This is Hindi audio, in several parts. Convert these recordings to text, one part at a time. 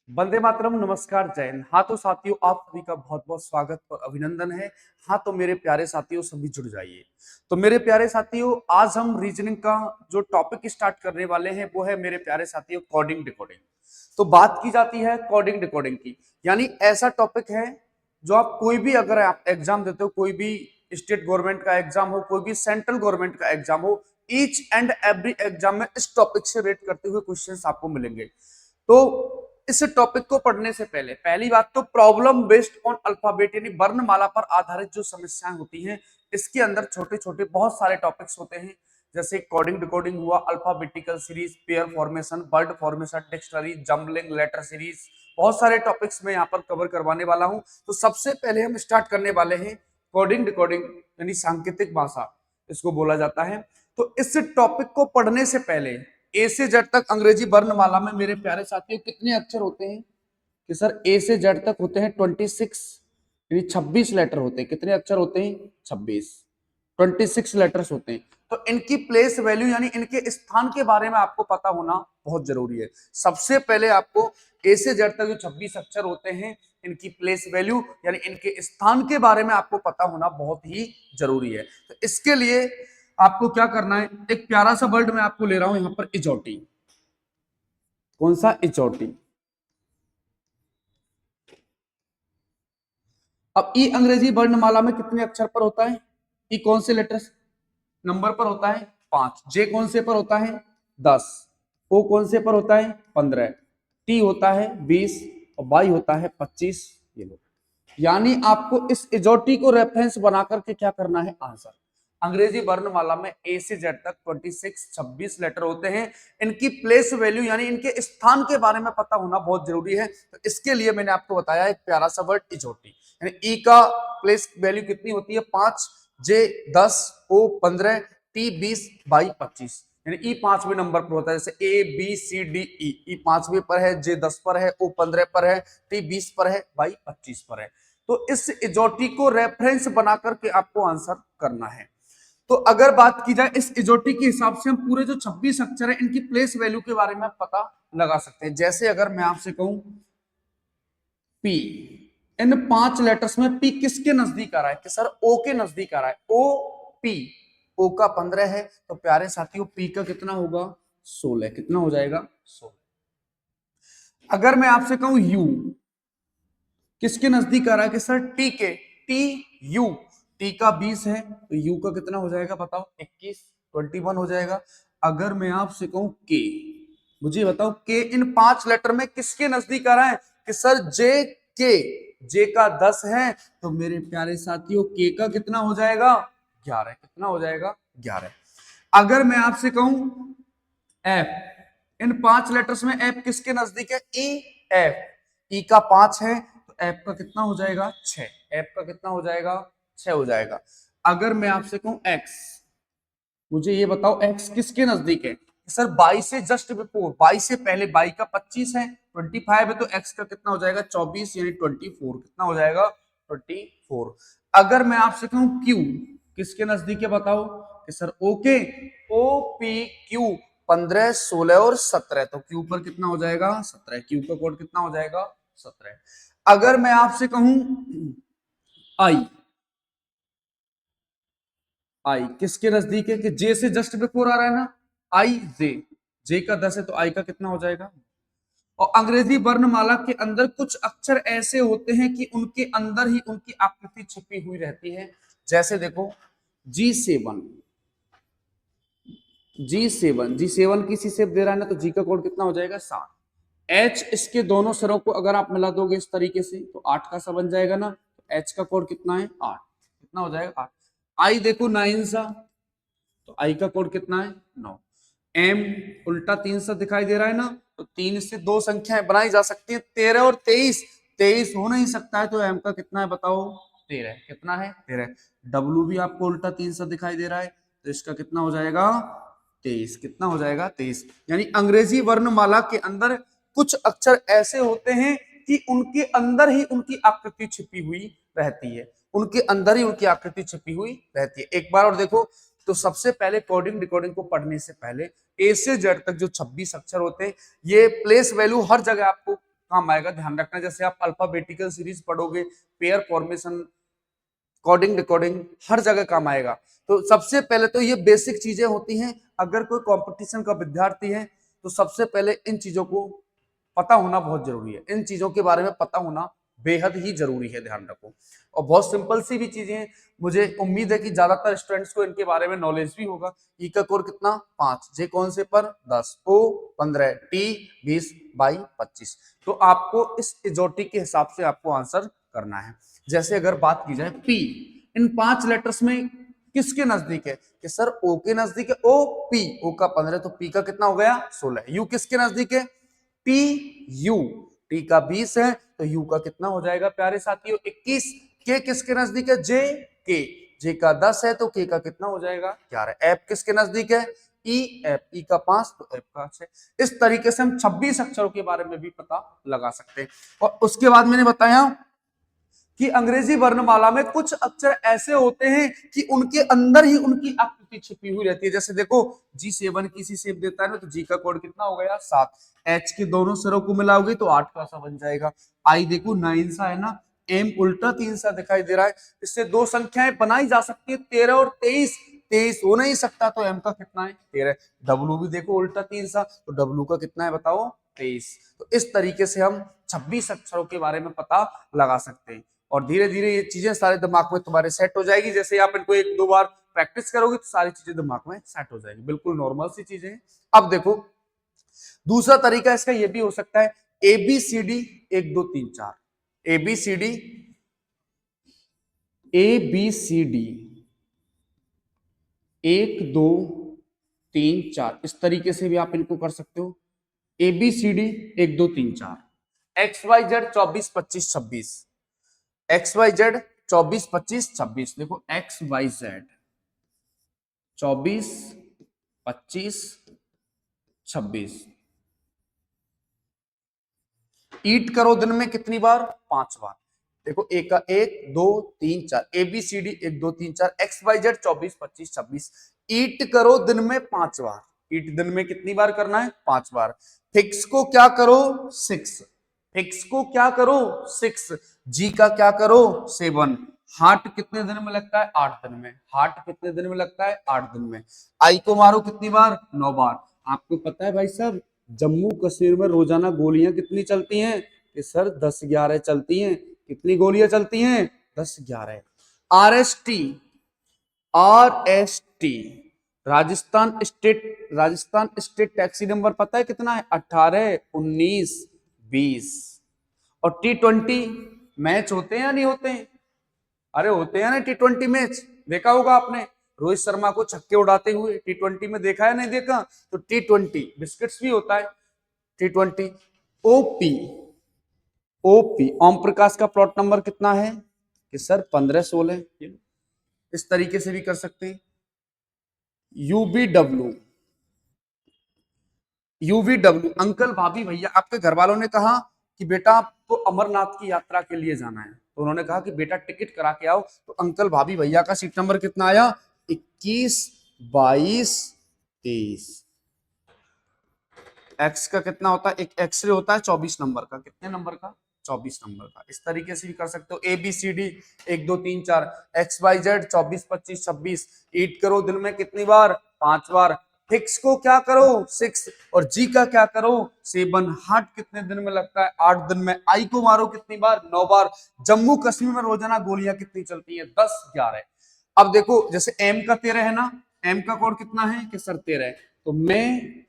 वंदे मातरम। नमस्कार, जय हिंद। हाँ तो साथियों, आप सभी का बहुत बहुत स्वागत और अभिनंदन है। हाँ तो मेरे प्यारे साथियों, सभी जुड़ जाइए। तो मेरे प्यारे साथियों, आज हम रीजनिंग का जो टॉपिक स्टार्ट करने वाले हैं वो है मेरे प्यारे साथियों कोडिंग डिकोडिंग। तो बात की जाती है कोडिंग डिकोडिंग की, यानी ऐसा टॉपिक है जो आप कोई भी अगर आप एग्जाम देते हो, कोई भी स्टेट गवर्नमेंट का एग्जाम हो, कोई भी सेंट्रल गवर्नमेंट का एग्जाम हो, ईच एंड एवरी एग्जाम में इस टॉपिक से रेट करते हुए क्वेश्चंस आपको मिलेंगे। तो इस टॉपिक को पढ़ने से पहले पहली बात तो प्रॉब्लम बेस्ड ऑन अल्फाबेट यानी वर्णमाला पर आधारित जो समस्याएं होती हैं, इसके अंदर छोटे छोटे बहुत सारे टॉपिक्स होते हैं, जैसे कोडिंग डिकोडिंग हुआ, alphabetical series, pair formation, word formation, dictionary, jumbling, letter series, बहुत सारे टॉपिक्स मैं यहाँ पर कवर करवाने वाला हूँ। तो सबसे पहले हम स्टार्ट करने वाले हैं कोडिंग डिकोडिंग यानी सांकेतिक भाषा इसको बोला जाता है। तो इस टॉपिक को पढ़ने से पहले ए से जेड तक अंग्रेजी वर्णमाला में मेरे प्यारे साथियों कितने अक्षर होते हैं? कि सर ए से जेड तक होते हैं 26 यानी 26 लेटर होते हैं। कितने अक्षर होते हैं? 26, 26 लेटर्स होते हैं। तो इनकी प्लेस वैल्यू यानी इनके स्थान के बारे में आपको पता होना बहुत जरूरी है। सबसे पहले आपको ए से जेड तक जो 26 अक्षर होते हैं, इनकी प्लेस वैल्यू यानी इनके स्थान के बारे में आपको पता होना बहुत ही जरूरी है। तो इसके लिए आपको क्या करना है, एक प्यारा सा वर्ड मैं आपको ले रहा हूं यहां पर, इजोटी। कौन सा? इजोटी। अब ई अंग्रेजी वर्णमाला में कितने अक्षर पर होता है? ई कौन से लेटर्स नंबर पर होता है? 5। जे कौन से पर होता है? 10। ओ कौन से पर होता है? 15। टी होता है 20 और वाई होता है 25। ये लो, यानी आपको इस इजोटी को रेफरेंस बना करके क्या करना है? आंसर। अंग्रेजी वर्णमाला में ए से जेड तक 26 लेटर होते हैं। इनकी प्लेस वैल्यू यानी इनके स्थान के बारे में पता होना बहुत जरूरी है। तो इसके लिए मैंने आपको बताया एक प्यारा सा वर्ड, इजोटी। यानी ई का प्लेस वैल्यू कितनी होती है? 5, जे 10, ओ 15, टी 20, वाई 25। यानी ई 5वें नंबर पर होता है, जैसे ए बी सी डी ई। ई 5वें पर है, जे 10 पर है, ओ 15 पर है, टी 20 पर है, वाई 25 पर है। तो इस इजोटी को रेफरेंस बना करके आपको आंसर करना है। तो अगर बात की जाए इस इजोटी के हिसाब से, हम पूरे जो 26 अक्षर है इनकी प्लेस वैल्यू के बारे में पता लगा सकते हैं। जैसे अगर मैं आपसे कहूं पी, इन 5 लेटर्स में पी किसके नजदीक आ रहा है? कि सर ओ के नजदीक आ रहा है। ओ पी, ओ का 15 है, तो प्यारे साथियों पी का कितना होगा? 16। कितना हो जाएगा? 16। अगर मैं आपसे कहूं यू, किसके नजदीक आ रहा है? कि सर टी के, टी यू, टी का 20 है तो यू का कितना हो जाएगा? बताओ, 21, 21 हो जाएगा। अगर मैं आपसे कहूं के, मुझे बताओ के इन 5 लेटर में किसके नजदीक आ रहा है? कि सर जे के, जे का 10 है तो मेरे प्यारे साथियों के का कितना हो जाएगा? 11। कितना हो जाएगा? 11। अगर मैं आपसे कहूं एफ, इन 5 लेटर्स में एफ किसके नजदीक है? ई एफ, ई का 5 है तो एफ का कितना हो जाएगा? 6। एफ का कितना हो जाएगा? 6 हो जाएगा। अगर मैं आपसे कहूं एक्स, मुझे ये बताओ एक्स किसके नजदीक है? सर 22 से जस्ट बिफोर, 22 से पहले, 22 का 25 है, 25 है, तो एक्स का कितना हो जाएगा? 24 यानी 24। कितना हो जाएगा? 24। अगर मैं आपसे कहूं क्यू, किसके नजदीक है बताओ? कि sir okay, O P Q, 15, 16 और 17, तो क्यू पर कितना हो जाएगा? 17। क्यू का कोड कितना हो जाएगा? 17। अगर मैं आपसे कहूं आई, आई किसके नजदीक है? कि जे से जस्ट बिफोर आ रहा है ना, आई जे, जे का 10 है तो आई का कितना हो जाएगा? और अंग्रेजी वर्णमाला के अंदर कुछ अक्षर ऐसे होते हैं कि उनके अंदर ही उनकी आकृति छिपी हुई रहती है। जैसे देखो G7, G7 किसी से दे रहा है ना, तो जी का कोड कितना हो जाएगा? 7। एच, इसके दोनों सिरों को अगर आप मिला दोगे इस तरीके से तो 8 का सा बन जाएगा ना, तो एच का कोड कितना है? 8। कितना हो जाएगा? 8। आई देखो 9 सा, तो आई का कोड कितना है? 9। एम उल्टा 3 सा दिखाई दे रहा है ना, तो 3 से दो संख्याएं बनाई जा सकती है, 13 और 23। 23 हो नहीं सकता है तो एम का कितना है बताओ? 13। कितना है? 13। डब्ल्यू भी आपको उल्टा 3 सा दिखाई दे रहा है, तो इसका कितना हो जाएगा? 23। कितना हो जाएगा? 23। यानी अंग्रेजी वर्णमाला के अंदर कुछ अक्षर ऐसे होते हैं कि उनके अंदर ही उनकी आकृति छिपी हुई रहती है, उनके अंदर ही उनकी आकृति छिपी हुई रहती है। एक बार और देखो, तो सबसे पहले कोडिंग डिकोडिंग को पढ़ने से पहले ए से जेड तक जो 26 अक्षर होते हैं, ये प्लेस वैल्यू हर जगह आपको काम आएगा, ध्यान रखना। जैसे आप अल्फाबेटिकल सीरीज पढ़ोगे, पेयर फॉर्मेशन, कोडिंग डिकोडिंग, हर जगह काम आएगा। तो सबसे पहले तो ये बेसिक चीजें होती हैं। अगर कोई कंपटीशन का विद्यार्थी है तो सबसे पहले इन चीजों को पता होना बहुत जरूरी है। इन चीजों के बारे में पता होना बेहद ही जरूरी है, ध्यान रखो। और बहुत सिंपल सी भी चीजें हैं, मुझे उम्मीद है कि ज्यादातर स्टूडेंट्स को इनके बारे में नॉलेज भी होगा। ई का कोड कितना 5, जे कौन से पर 10, ओ 15, टी 20, बाई 25। तो आपको इस इजोटिक के हिसाब से आपको आंसर करना है। जैसे अगर बात की जाए पी, इन 5 लेटर्स में किसके नजदीक है कि सर ओ के नजदीक है, ओ पी, ओ का 15 तो पी का कितना हो गया 16। यू किसके नजदीक है, पी यू, टी का 20 है तो यू का कितना हो जाएगा प्यारे साथियों 21। के किसके नजदीक है, के, जे का 10 है तो के का कितना हो जाएगा 11। एफ किसके नजदीक है, ई, एफ, ई का 5 तो एफ का 6। इस तरीके से हम 26 अक्षरों के बारे में भी पता लगा सकते हैं। और उसके बाद मैंने बताया कि अंग्रेजी वर्णमाला में कुछ अक्षर ऐसे होते हैं कि उनके अंदर ही उनकी आकृति छिपी हुई रहती है। जैसे देखो G7 किसी शेप देता है ना, तो जी का कोड कितना हो गया 7। एच के दोनों सिरों को मिलाओगे तो 8 का सा बन जाएगा। आई देखो 9 सा है ना, एम उल्टा 3 सा दिखाई दे रहा है। इससे दो संख्याएं बनाई जा सकती है 13 और 23। 23 हो नहीं सकता तो एम का कितना है 13। डब्लू भी देखो उल्टा 3 सा, तो डब्लू का कितना है बताओ 23। तो इस तरीके से हम 26 अक्षरों के बारे में पता लगा सकते हैं। और धीरे धीरे ये चीजें सारे दिमाग में तुम्हारे सेट हो जाएगी। जैसे आप इनको 1-2 बार प्रैक्टिस करोगे तो सारी चीजें दिमाग में सेट हो जाएगी। बिल्कुल नॉर्मल सी चीजें हैं। अब देखो दूसरा तरीका इसका ये भी हो सकता है, A B C D 1 2 3 4, A B C D, A B C D 1 2 3 4, इस तरीके से भी आप इनको कर सकते हो। A B C D 1 2 3 4, X Y Z 24 25 26, X Y Z 24 25 26। देखो एक्स वाई जेड 24 25 26। ईट करो दिन में कितनी बार, 5 बार। देखो एक का 1 2 3 4, A B C D 1 2 3 4, X Y Z 24 25 26। Eat करो दिन में 5 बार। ईट दिन में कितनी बार करना है, 5 बार। फिक्स को क्या करो 6, फिक्स को क्या करो 6। जी का क्या करो 7। हार्ट कितने दिन में लगता है, 8 दिन में। हार्ट कितने दिन में लगता है, 8 दिन में। आई को मारो कितनी बार, 9 बार। आपको पता है भाई साहब जम्मू कश्मीर में रोजाना गोलियां कितनी चलती हैं कि सर 10-11 चलती हैं। कितनी गोलियां चलती हैं, 10-11। RST, RST Rajasthan state taxi number पता है कितना है, 18 19 20। और T20 मैच होते हैं या नहीं होते हैं, अरे होते हैं ना T20 मैच, देखा होगा आपने रोहित शर्मा को छक्के उड़ाते हुए T20 में, देखा है नहीं देखा। तो T20 बिस्किट्स भी होता है T20। OP, OP Om Prakash का प्लॉट नंबर कितना है कि सर 15-16। इस तरीके से भी कर सकते हैं। यूबीडब्ल्यू, यूवीडब्ल्यू अंकल भाभी भैया, आपके घर वालों ने कहा कि बेटा आपको अमरनाथ की यात्रा के लिए जाना है, तो उन्होंने कहा कि बेटा टिकट करा के आओ। तो अंकल भाभी भैया का सीट नंबर कितना आया, 21 22 23। एक्स का कितना होता है, एक एक्सरे होता है 24 नंबर का, कितने नंबर का 24 नंबर का। इस तरीके से भी कर सकते हो। A B C D 1 2 3 4, X Y Z 24 25 26। Eat करो दिन में कितनी बार, 5 बार। फिक्स को क्या करो 6, और जी का क्या करो 7। हार्ट कितने दिन में लगता है, 8 दिन में। आई को मारो कितनी बार, 9 बार। जम्मू कश्मीर में रोजाना गोलियां कितनी चलती है, 10-11। अब देखो जैसे एम का 13 है ना, एम का कोड कितना है कि सर 13 है, तो मैं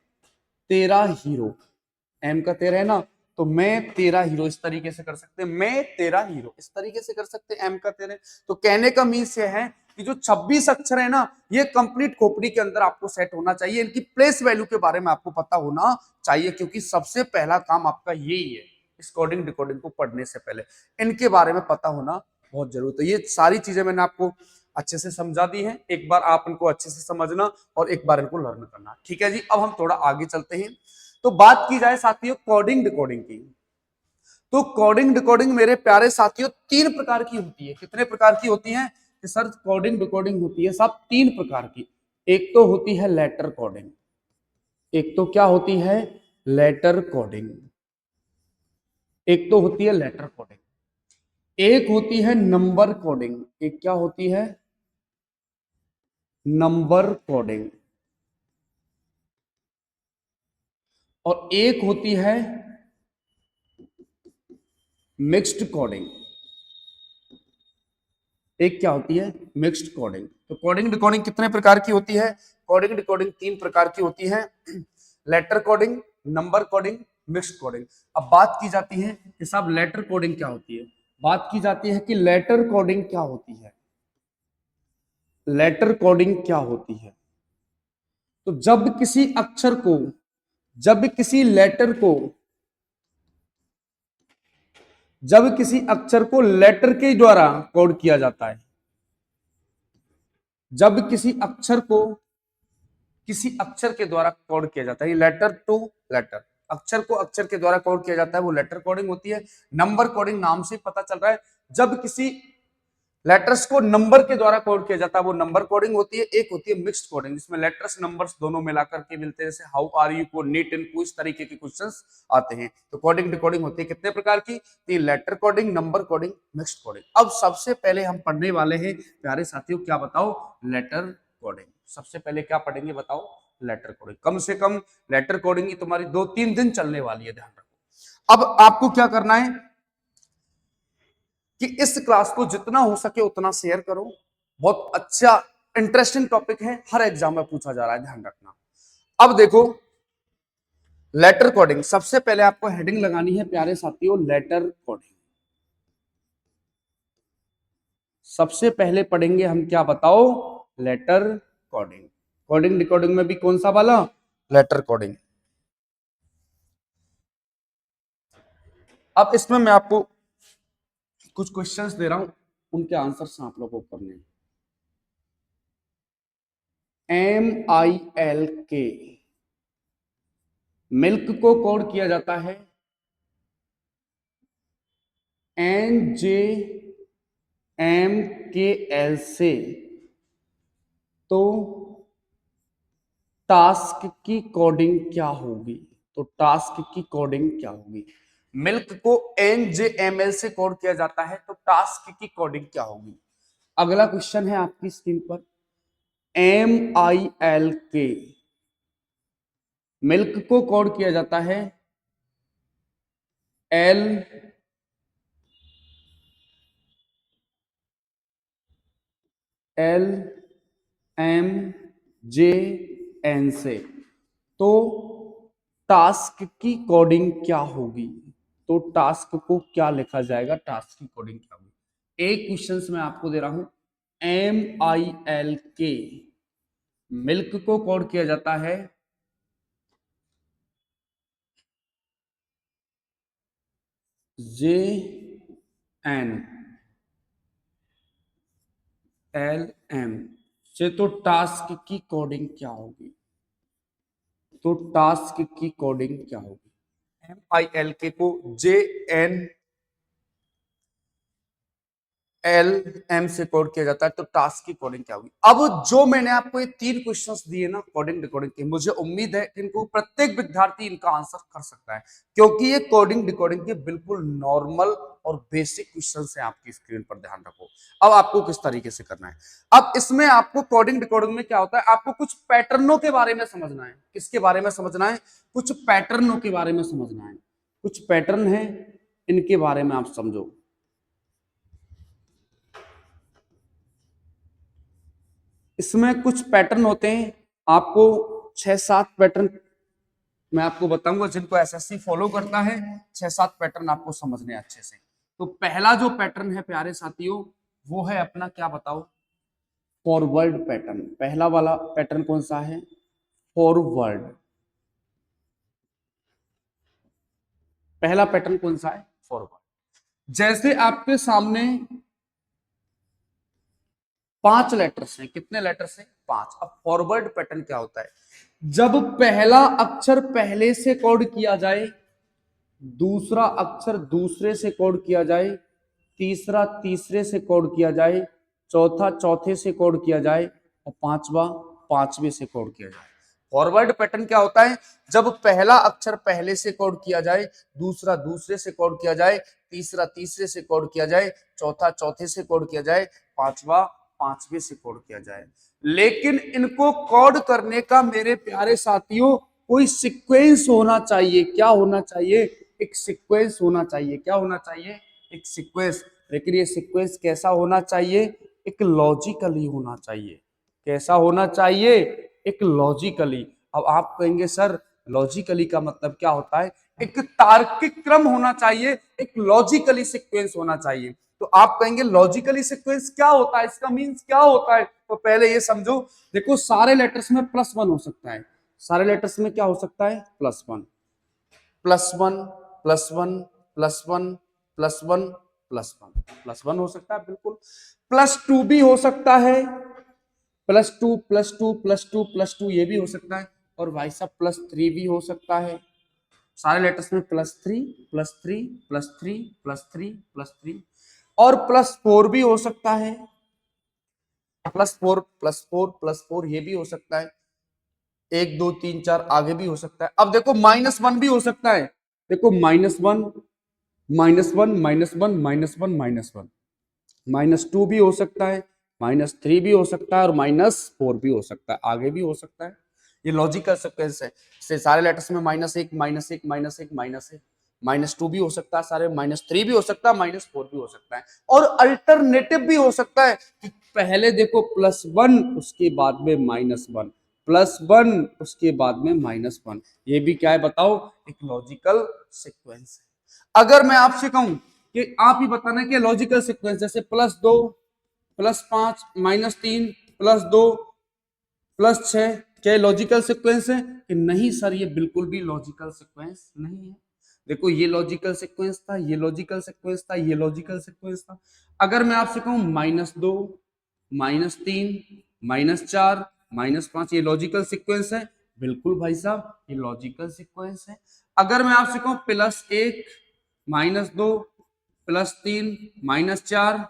तेरा हीरो, एम का 13 है ना, तो मैं तेरा हीरो, इस तरीके से कर सकते हैं। मैं तेरा हीरो, इस तरीके से कर सकते हैं एम का 13। तो कहने का मीन्स ये है कि जो 26 अक्षर है ना, ये कंप्लीट खोपड़ी के अंदर आपको सेट होना चाहिए। इनकी प्लेस वैल्यू के बारे में आपको पता होना चाहिए, क्योंकि सबसे पहला काम आपका यही है इस कोडिंग डिकोडिंग को पढ़ने से पहले इनके बारे में पता होना बहुत जरूरी। तो ये सारी चीजें मैंने आपको अच्छे से समझा दी हैं। एक बार आप इनको अच्छे से समझना और एक बार इनको लर्न करना, ठीक है जी। अब हम थोड़ा आगे चलते हैं। तो बात की जाए साथियों कोडिंग डिकोडिंग की, तो कोडिंग डिकोडिंग मेरे प्यारे साथियों 3 प्रकार की होती है। कितने प्रकार की होती है कि सर कोडिंग डिकोडिंग होती है सब 3 प्रकार की। एक तो होती है लेटर कोडिंग, एक तो क्या होती है लेटर कोडिंग, एक तो होती है लेटर कोडिंग, एक होती है नंबर कोडिंग। एक क्या होती है? Number coding. और एक होती है मिक्स्ड कोडिंग। एक क्या होती है? Mixed coding. तो कोडिंग डिकोडिंग कितने प्रकार की होती है? कोडिंग डिकोडिंग 3 प्रकार की होती है, letter coding, number coding, mixed coding. अब बात की जाती है कि साहब लेटर कोडिंग क्या होती है। बात की जाती है कि लेटर कोडिंग क्या होती है। लेटर कोडिंग क्या होती है? तो जब किसी अक्षर को, जब किसी लेटर को, जब किसी अक्षर को लेटर के द्वारा कोड किया जाता है, जब किसी अक्षर को किसी अक्षर के द्वारा कोड किया जाता है, लेटर टू लेटर, अक्षर को अक्षर के द्वारा कोड किया जाता है, वो लेटर कोडिंग होती है। नंबर कोडिंग नाम से पता चल रहा है, जब किसी लेटर्स को नंबर के द्वारा कोड किया जाता है वो नंबर कोडिंग होती है। एक होती है मिक्स्ड कोडिंग, जिसमें लेटर्स नंबर्स दोनों मिलाकर के मिलते हैं, जैसे हाउ आर यू को, नीट एंड को, इस तरीके के क्वेश्चंस आते हैं। तो कोडिंग डिकोडिंग होती है कितने प्रकार की? तो letter coding, number coding, mixed coding. अब सबसे पहले हम पढ़ने वाले हैं प्यारे साथियों, क्या बताओ? Letter coding. सबसे पहले क्या पढ़ेंगे बताओ? Letter coding. कम से कम लेटर कोडिंग की तुम्हारी 2-3 दिन चलने वाली है, ध्यान रखो। अब आपको क्या करना है कि इस क्लास को जितना हो सके उतना शेयर करो। बहुत अच्छा इंटरेस्टिंग टॉपिक है, हर एग्जाम में पूछा जा रहा है, ध्यान रखना। अब देखो लेटर कोडिंग, सबसे पहले आपको हेडिंग लगानी है प्यारे साथियों, लेटर कोडिंग। सबसे पहले पढ़ेंगे हम, क्या बताओ? Letter coding. कोडिंग डिकोडिंग में भी कौन सा वाला? Letter coding. अब इसमें मैं आपको कुछ क्वेश्चंस दे रहा हूं, उनके आंसर्स आप लोगों को करने हैं। MILK, मिल्क को कोड किया जाता है NJMKL से। तो टास्क की कोडिंग क्या होगी? तो टास्क की कोडिंग क्या होगी? मिल्क को NJML से कोड किया जाता है, तो टास्क की कोडिंग क्या होगी? अगला क्वेश्चन है आपकी स्क्रीन पर, MILK, मिल्क को कोड किया जाता है LMJN से। तो टास्क की कोडिंग क्या होगी? तो टास्क को क्या लिखा जाएगा? टास्क की कोडिंग क्या होगी? एक क्वेश्चन मैं आपको दे रहा हूं, MILK, मिल्क को कोड किया जाता है JNLM से। तो टास्क की कोडिंग क्या होगी? तो टास्क की कोडिंग क्या होगी? MILK को JNLM से कोड किया जाता है, तो टास्क की कोडिंग क्या होगी? अब जो मैंने आपको ये 3 क्वेश्चंस दिए ना कोडिंग डिकोडिंग के, मुझे उम्मीद है कि इनको प्रत्येक विद्यार्थी इनका आंसर कर सकता है, क्योंकि ये कोडिंग डिकोडिंग के बिल्कुल नॉर्मल और बेसिक क्वेश्चंस हैं। आपकी स्क्रीन पर ध्यान रखो। अब आपको किस तरीके से करना है, अब इसमें आपको कोडिंग डिकोडिंग में क्या होता है, आपको कुछ पैटर्नों के बारे में समझना है। किसके बारे में समझना है? कुछ पैटर्नों के बारे में समझना है। कुछ पैटर्न है, इनके बारे में आप समझो। इसमें कुछ पैटर्न होते हैं, आपको 6-7 पैटर्न मैं आपको बताऊंगा, जिनको एसएससी फॉलो करता है। 6-7 पैटर्न आपको समझने अच्छे से। तो पहला जो पैटर्न है प्यारे साथियों, वो है अपना, क्या बताओ? Forward pattern. पहला वाला पैटर्न कौन सा है? फॉरवर्ड। पहला पैटर्न कौन सा है? फॉरवर्ड। जैसे आपके सामने 5 लेटर्स हैं। कितने लेटर्स हैं? 5। अब फॉरवर्ड पैटर्न क्या होता है? जब पहला अक्षर पहले से कोड किया जाए, दूसरा अक्षर दूसरे से कोड किया जाए, तीसरा तीसरे से कोड किया जाए, चौथा चौथे से कोड किया जाए, और पांचवा पांचवे से कोड किया जाए। फॉरवर्ड पैटर्न क्या होता है? जब पहला अक्षर पहले से कोड किया जाए, दूसरा दूसरे से कोड किया जाए, तीसरा तीसरे से कोड किया जाए, चौथा चौथे से कोड किया जाए, पांचवा पांचवे से कोड किया जाए। लेकिन इनको कोड करने का मेरे प्यारे साथियों कोई सीक्वेंस होना चाहिए। क्या होना चाहिए? एक सीक्वेंस होना चाहिए। क्या होना चाहिए? एक सीक्वेंस। लेकिन ये सीक्वेंस कैसा होना चाहिए? एक लॉजिकली होना चाहिए। कैसा होना चाहिए? एक लॉजिकली। अब आप कहेंगे सर लॉजिकली का मतलब क्या होता है? एक तार्किक क्रम होना चाहिए, एक लॉजिकली सीक्वेंस होना चाहिए। तो आप कहेंगे लॉजिकली सीक्वेंस क्या होता है, इसका मींस क्या होता है? तो पहले ये समझो, देखो सारे लेटर्स में +1 हो सकता है। सारे लेटर्स में क्या हो सकता है? +1 +1 +1 +1 +1 +1 +1 हो सकता है, बिल्कुल। +2 भी हो सकता है, +2 +2 +2 +2 ये भी हो सकता है। और भाई साहब +3 भी हो सकता है। सारे लेटर्स में +3 +3 +3 +3 +3 और +4 भी हो सकता है। +4 +4 +4 ये भी हो सकता है। 1 2 3 4 आगे भी हो सकता है। अब देखो -1 भी हो सकता है। देखो -1 -1 -1 -1 -1 -2 भी हो सकता है, -3 भी हो सकता है और -4 भी हो सकता है, आगे भी हो सकता है। ये लॉजिकल सीक्वेंस है। से सारे लेटर्स में -1 -1 -1 -1 -2 भी हो सकता है, सारे -3 भी हो सकता है, -4 भी हो सकता है। और अल्टरनेटिव भी हो सकता है कि पहले देखो +1 उसके बाद में -1 +1 उसके बाद में -1। ये भी क्या है बताओ? एक लॉजिकल सीक्वेंस है। अगर मैं आपसे कहूं कि आप ही बताना कि लॉजिकल सीक्वेंस जैसे +2 +5 -3 +2 +6 क्या लॉजिकल सीक्वेंस है? कि नहीं सर ये बिल्कुल भी लॉजिकल सीक्वेंस नहीं है। देखो ये लॉजिकल सीक्वेंस था, ये लॉजिकल सीक्वेंस था, ये लॉजिकल सीक्वेंस था। अगर मैं आपसे कहूं -2 -3 -4 -5 ये लॉजिकल सीक्वेंस है? बिल्कुल भाई साहब ये लॉजिकल सीक्वेंस है। अगर मैं आपसे कहूं +1 -2 +3 -4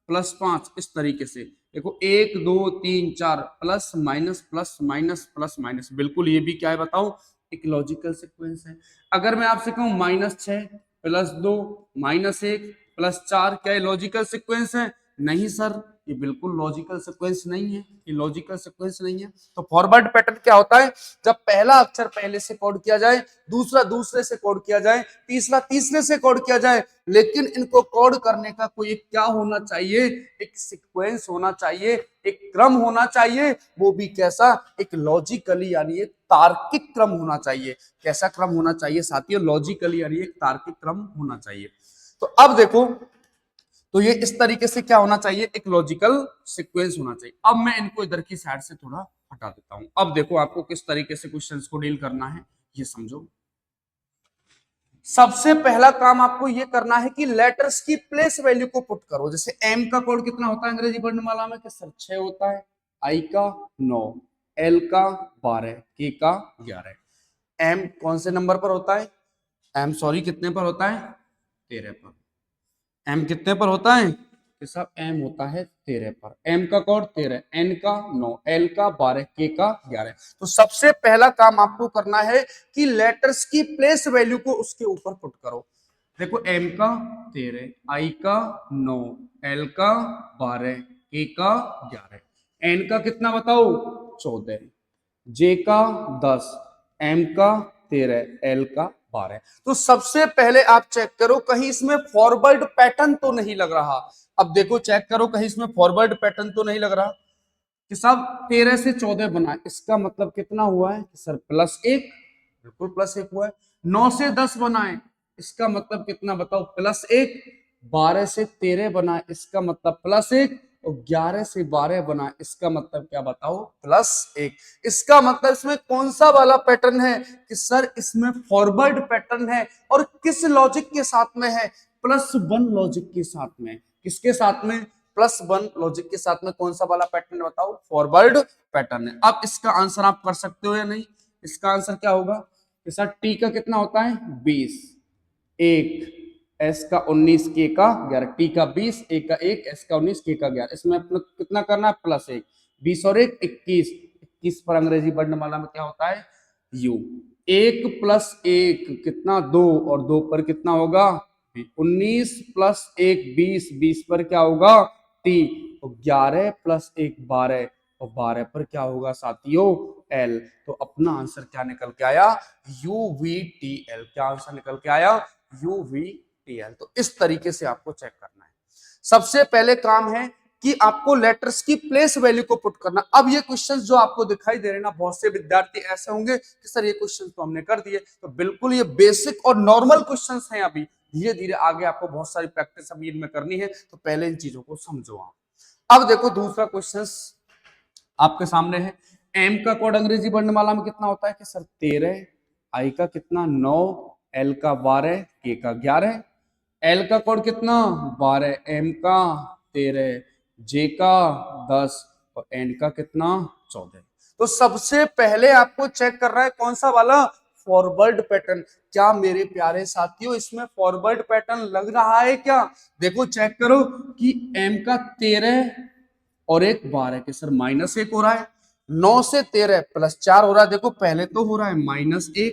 +5 इस तरीके से देखो 1 2 3 4 plus minus plus minus plus minus, बिल्कुल ये भी क्या है बताओ? एक लॉजिकल सीक्वेंस है। अगर मैं आपसे कहूं -6 +2 -1 +4 क्या ये लॉजिकल सीक्वेंस है? नहीं सर ये बिल्कुल लॉजिकल सीक्वेंस नहीं है, ये लॉजिकल सीक्वेंस नहीं है। तो फॉरवर्ड पैटर्न क्या होता है? जब पहला अक्षर पहले से कोड किया जाए, दूसरा दूसरे से कोड किया जाए, तीसरा तीसरे से कोड किया जाए, लेकिन इनको कोड करने का कोई क्या होना चाहिए? एक सीक्वेंस होना चाहिए, एक क्रम होना चाहिए। वो भी कैसा? एक लॉजिकली यानी एक तार्किक क्रम होना चाहिए। कैसा क्रम होना चाहिए साथियों? लॉजिकली यानी एक तार्किक क्रम होना चाहिए। तो अब देखो, तो ये इस तरीके से क्या होना चाहिए? एक लॉजिकल सीक्वेंस होना चाहिए। अब मैं इनको इधर की साइड से थोड़ा हटा देता हूं। अब देखो आपको किस तरीके से क्वेश्चंस को डील करना है ये समझो। सबसे पहला काम आपको ये करना है कि लेटर्स की प्लेस वैल्यू को पुट करो। जैसे एम का कोड कितना होता है अंग्रेजी वर्णमाला में? कि सर 6 होता है, आई का 9, एल का 12, के का 11। एम कौन से नंबर पर होता है? एम सॉरी कितने पर होता है? 13 पर। एम कितने पर होता है? कि साहब एम होता है 13 पर। एम का कोड 13, एन का 9, एल का 12, के का 11। तो सबसे पहला काम आपको करना है कि लेटर्स की प्लेस वैल्यू को उसके ऊपर पुट करो। देखो एम का 13, आई का 9, एल का 12, के का 11, एन का कितना बताओ? 14, जे का 10, एम का 13, एल का 12। तो सबसे पहले आप चेक करो कहीं इसमें फॉरवर्ड पैटर्न तो नहीं लग रहा। अब देखो चेक करो कहीं इसमें फॉरवर्ड पैटर्न तो नहीं लग रहा। कि साहब 13 से 14 बना, इसका मतलब कितना हुआ है? सर +1, बिल्कुल +1 हुआ है। 9 से 10 बनाए, इसका मतलब कितना बताओ? +1। 12 से 13 बनाए, इसका मतलब +1। और 11 से 12 बना, इसका मतलब क्या बताओ? +1। इसका मतलब इसमें कौन सा वाला पैटर्न है? कि सर इसमें फॉरवर्ड पैटर्न है। और किस लॉजिक के साथ में है? +1 लॉजिक के साथ में। किसके साथ में? +1 लॉजिक के साथ में। कौन सा वाला पैटर्न बताओ? फॉरवर्ड पैटर्न है। अब इसका आंसर आप कर सकते हो या नहीं? इसका आंसर क्या होगा? कि सर टी का कितना होता है? 20, 1, एस का 19, के का 11। टी का 20, ए का 1, एस का 19, के का 11। इसमें अपना कितना करना है? +1। 20 और 1 21, 21 पर अंग्रेजी वर्णमाला में क्या होता है? यू। 1 प्लस 1 कितना? 2, और 2 पर कितना होगा? 19 प्लस 1 20, 20 पर क्या होगा? टी। तो 11 प्लस 1 12, और 12 पर क्या होगा साथियों? एल। तो अपना आंसर क्या निकल के आया? UVTL। क्या आंसर निकल के आया? UVTL। तो इस तरीके से आपको चेक करना है। सबसे पहले काम है कि आपको लेटर्स की प्लेस वैल्यू को पुट करना। अब ये क्वेश्चंस जो आपको दिखाई दे रहे हैं ना, बहुत से विद्यार्थी ऐसे होंगे कि सर ये क्वेश्चंस तो हमने कर दिए। तो बिल्कुल ये बेसिक और नॉर्मल क्वेश्चंस हैं। अभी धीरे धीरे आगे आपको बहुत सारी प्रैक्टिस अभी इनमें करनी है, तो पहले इन चीजों को समझो आप। अब देखो दूसरा क्वेश्चन आपके सामने है। एम का कोड अंग्रेजी वर्णमाला में कितना होता है? कि सर 13, आई का कितना? 9, एल का 12, के का 11। एल का कोड कितना? 12, एम का 13, जे का 10, और एन का कितना? 14। तो सबसे पहले आपको चेक करना है कौन सा वाला? Forward pattern. क्या मेरे प्यारे साथियों इसमें फॉरवर्ड पैटर्न लग रहा है क्या? देखो चेक करो कि एम का 13 और एक 12 के सर -1 हो रहा है। 9 से 13 +4 हो रहा है। देखो पहले तो हो रहा है -1,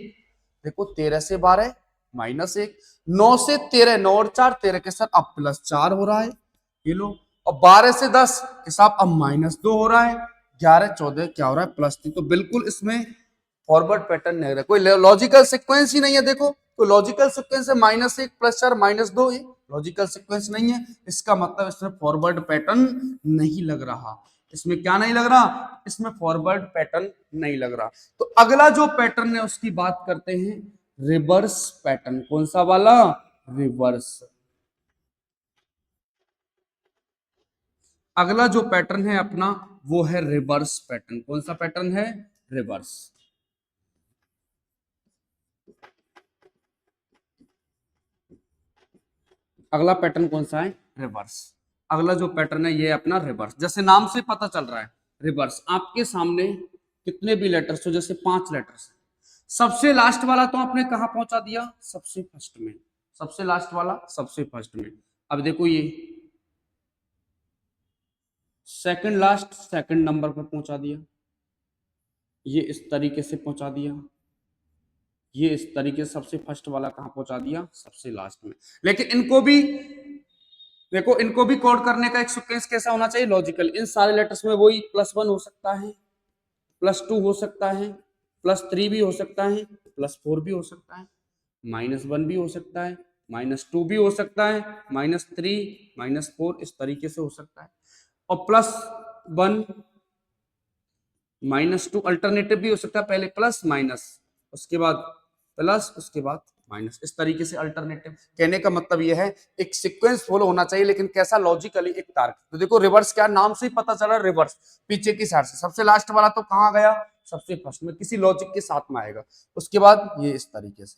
देखो 13 से 12 -1, 9 से 13, 9 और 4 13 के सर अब +4 हो रहा है, ये लो। और 12 से 10 के साथ अब -2 हो रहा है। 11 14 क्या हो रहा है? +3। तो बिल्कुल इसमें फॉरवर्ड पैटर्न नहीं है, कोई लॉजिकल सीक्वेंस ही नहीं है। देखो तो लॉजिकल सीक्वेंस है -1 +4 -2, ये लॉजिकल सीक्वेंस नहीं है। इसका मतलब इसमें फॉरवर्ड पैटर्न नहीं लग रहा। इसमें क्या नहीं लग रहा? इसमें फॉरवर्ड पैटर्न नहीं लग रहा। तो अगला जो पैटर्न है उसकी बात करते हैं, रिवर्स पैटर्न। कौन सा वाला? रिवर्स। अगला जो पैटर्न है अपना वो है रिवर्स पैटर्न। कौन सा पैटर्न है? रिवर्स। अगला पैटर्न कौन सा है? रिवर्स। अगला जो पैटर्न है ये अपना रिवर्स। जैसे नाम से पता चल रहा है रिवर्स। आपके सामने कितने भी लेटर्स हो, जैसे 5 लेटर्स, सबसे लास्ट वाला तो आपने कहां पहुंचा दिया? सबसे फर्स्ट में। सबसे लास्ट वाला सबसे फर्स्ट में। अब देखो ये सेकंड लास्ट सेकंड नंबर पर पहुंचा दिया, ये इस तरीके से पहुंचा दिया, ये इस तरीके से सबसे फर्स्ट वाला कहां पहुंचा दिया? सबसे लास्ट में। लेकिन इनको भी देखो, इनको भी कोड करने का एक सीक्वेंस कैसा होना चाहिए? लॉजिकल। इन सारे लेटर्स में वही +1 हो सकता है, +2 हो सकता है, +3 भी हो सकता है, +4 भी हो सकता है, -1 भी हो सकता है, -2 भी हो सकता है, -3 -4 इस तरीके से हो सकता है। और +1 -2 अल्टरनेटिव भी हो सकता है, पहले प्लस माइनस उसके बाद प्लस उसके बाद माइनस, इस तरीके से अल्टरनेटिव। कहने का मतलब यह है एक सीक्वेंस फॉलो होना चाहिए, लेकिन कैसा? लॉजिकली एक तार्क। तो देखो रिवर्स क्या, नाम से ही पता चला रिवर्स, पीछे की साइड से। सबसे लास्ट वाला तो कहां गया? सबसे फर्स्ट में, किसी लॉजिक के साथ में आएगा। उसके बाद ये इस तरीके से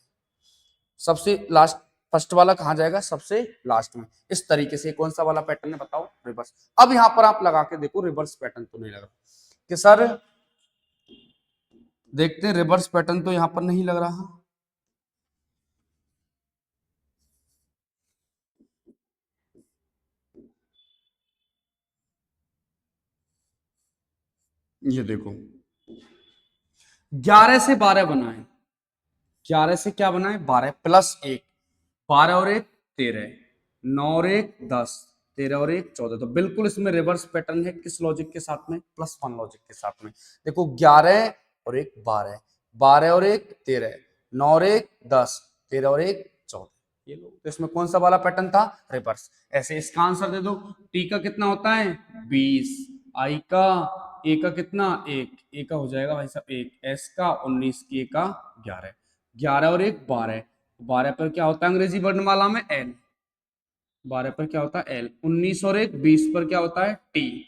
सबसे लास्ट फर्स्ट वाला कहां जाएगा? सबसे लास्ट में। इस तरीके से कौन सा वाला पैटर्न है बताओ? रिवर्स। अब यहां पर आप लगा के देखो रिवर्स पैटर्न तो नहीं लग रहा कि सर, देखते हैं रिवर्स पैटर्न तो यहां पर नहीं लग रहा। ये देखो 11 से 12 बना है, 11 से क्या बना है? 12 +1, 12 और 1 13, 9 और 1 10, 13 और 1 14। तो बिल्कुल इसमें रिवर्स पैटर्न है। किस लॉजिक के साथ में? +1 लॉजिक के साथ में। देखो 11 और 1 12, 12 और 1 13, 9 और 1 10, 13 और 1 14। ये लो, तो इसमें कौन सा वाला पैटर्न था? रिवर्स। ऐसे इसका आंसर दे दो। टी का कितना होता है? 20, आई का ए का कितना? 1, ए का हो जाएगा भाई साहब 1, एस का 19, के का 11, 11 और 1 12, 12 पर क्या होता है अंग्रेजी वर्णमाला में? एल। 12 पर क्या होता है? एल। 19 और 1 20 पर क्या होता है? टी।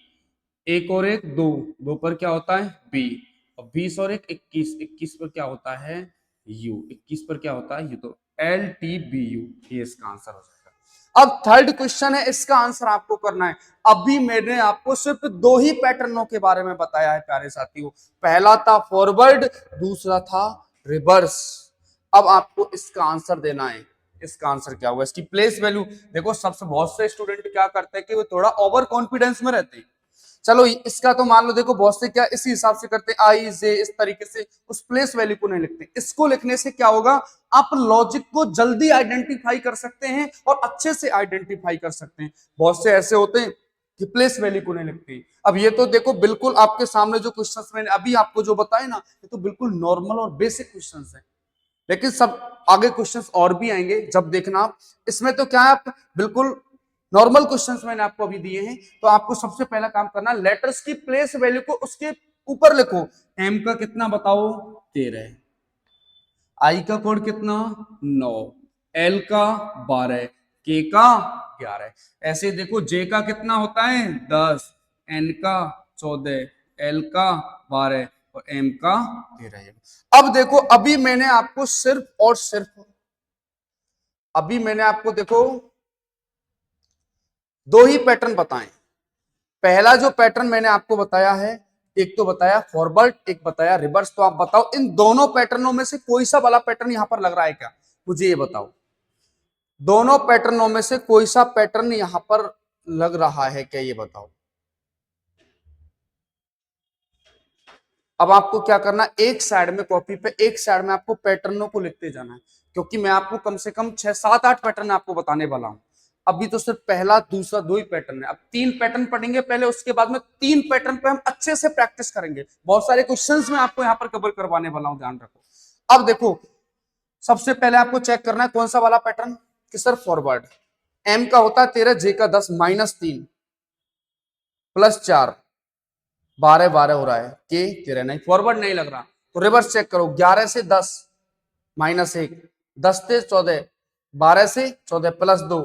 1 और 1 2, 2 पर क्या होता है? बी। और 20 और 1 21, 21 पर क्या होता है? यू। 21 पर क्या होता है? यू। तो LTBU, ये इसका आंसर हो जाएगा। अब थर्ड क्वेश्चन है, इसका आंसर आपको करना है। अभी मैंने आपको सिर्फ 2 ही पैटर्नों के बारे में बताया है प्यारे साथियों। पहला था फॉरवर्ड, दूसरा था रिवर्स। अब आपको इसका आंसर देना है। इसका आंसर क्या होगा? इसकी प्लेस वैल्यू देखो। सबसे बहुत से स्टूडेंट क्या करते हैं कि वो थोड़ा ओवर कॉन्फिडेंस में रहते हैं चलो इसका तो मान लो, देखो बहुत से क्या इसी हिसाब से करते हैं, आई जे, इस तरीके से उस प्लेस वैल्यू को नहीं लिखते। इसको लिखने से क्या होगा, आप लॉजिक को जल्दी आइडेंटिफाई कर सकते हैं और अच्छे से आइडेंटिफाई कर सकते हैं। बहुत से ऐसे होते हैं कि प्लेस वैल्यू को नहीं लिखते। अब ये तो देखो बिल्कुल आपके सामने जो क्वेश्चंस मैंने अभी आपको जो बताए ना, ये तो बिल्कुल नॉर्मल और बेसिक क्वेश्चंस हैं, लेकिन सब आगे क्वेश्चंस और भी आएंगे जब देखना आप। इसमें तो क्या है, आप बिल्कुल नॉर्मल क्वेश्चंस मैंने आपको अभी दिए हैं। तो आपको सबसे पहला काम करना, लेटर्स की प्लेस वैल्यू को उसके ऊपर लिखो। एम का कितना बताओ, 13, आई का कोड कितना 9, एल का 12, के का 11। ऐसे देखो जे का कितना होता है 10, एन का 14, एल का 12 और एम का 13। अब देखो अभी मैंने आपको सिर्फ और सिर्फ अभी मैंने आपको देखो दो ही पैटर्न बताए। पहला जो पैटर्न मैंने आपको बताया है, एक तो बताया फॉरवर्ड, एक बताया रिवर्स। तो आप बताओ इन दोनों पैटर्नों में से कोई सा वाला पैटर्न यहां पर लग रहा है क्या, मुझे ये बताओ। दोनों पैटर्नों में से कोई सा पैटर्न यहां पर लग रहा है क्या, ये बताओ। अब आपको क्या करना, एक साइड में कॉपी पे एक साइड में आपको पैटर्नों को लिखते जाना है, क्योंकि मैं आपको कम से कम 6, 7, 8 पैटर्न आपको बताने वाला हूं। अभी तो सिर्फ पहला दूसरा दो ही पैटर्न है, अब 3 पैटर्न पढ़ेंगे पहले, उसके बाद में 3 पैटर्न पे हम अच्छे से प्रैक्टिस करेंगे। बहुत सारे क्वेश्चंस मैं आपको यहां पर कवर करवाने वाला हूं, ध्यान रखो। अब देखो सबसे पहले आपको चेक करना है कौन सा वाला पैटर्न, कि सर फॉरवर्ड। एम का होता है 13, जे का 10, -3 +4, 12 12 हो रहा है, के 13 नहीं, फॉरवर्ड नहीं लग रहा। तो रिवर्स चेक करो, 11 से 10 -1, 10 से 14, 12 से 14 +2,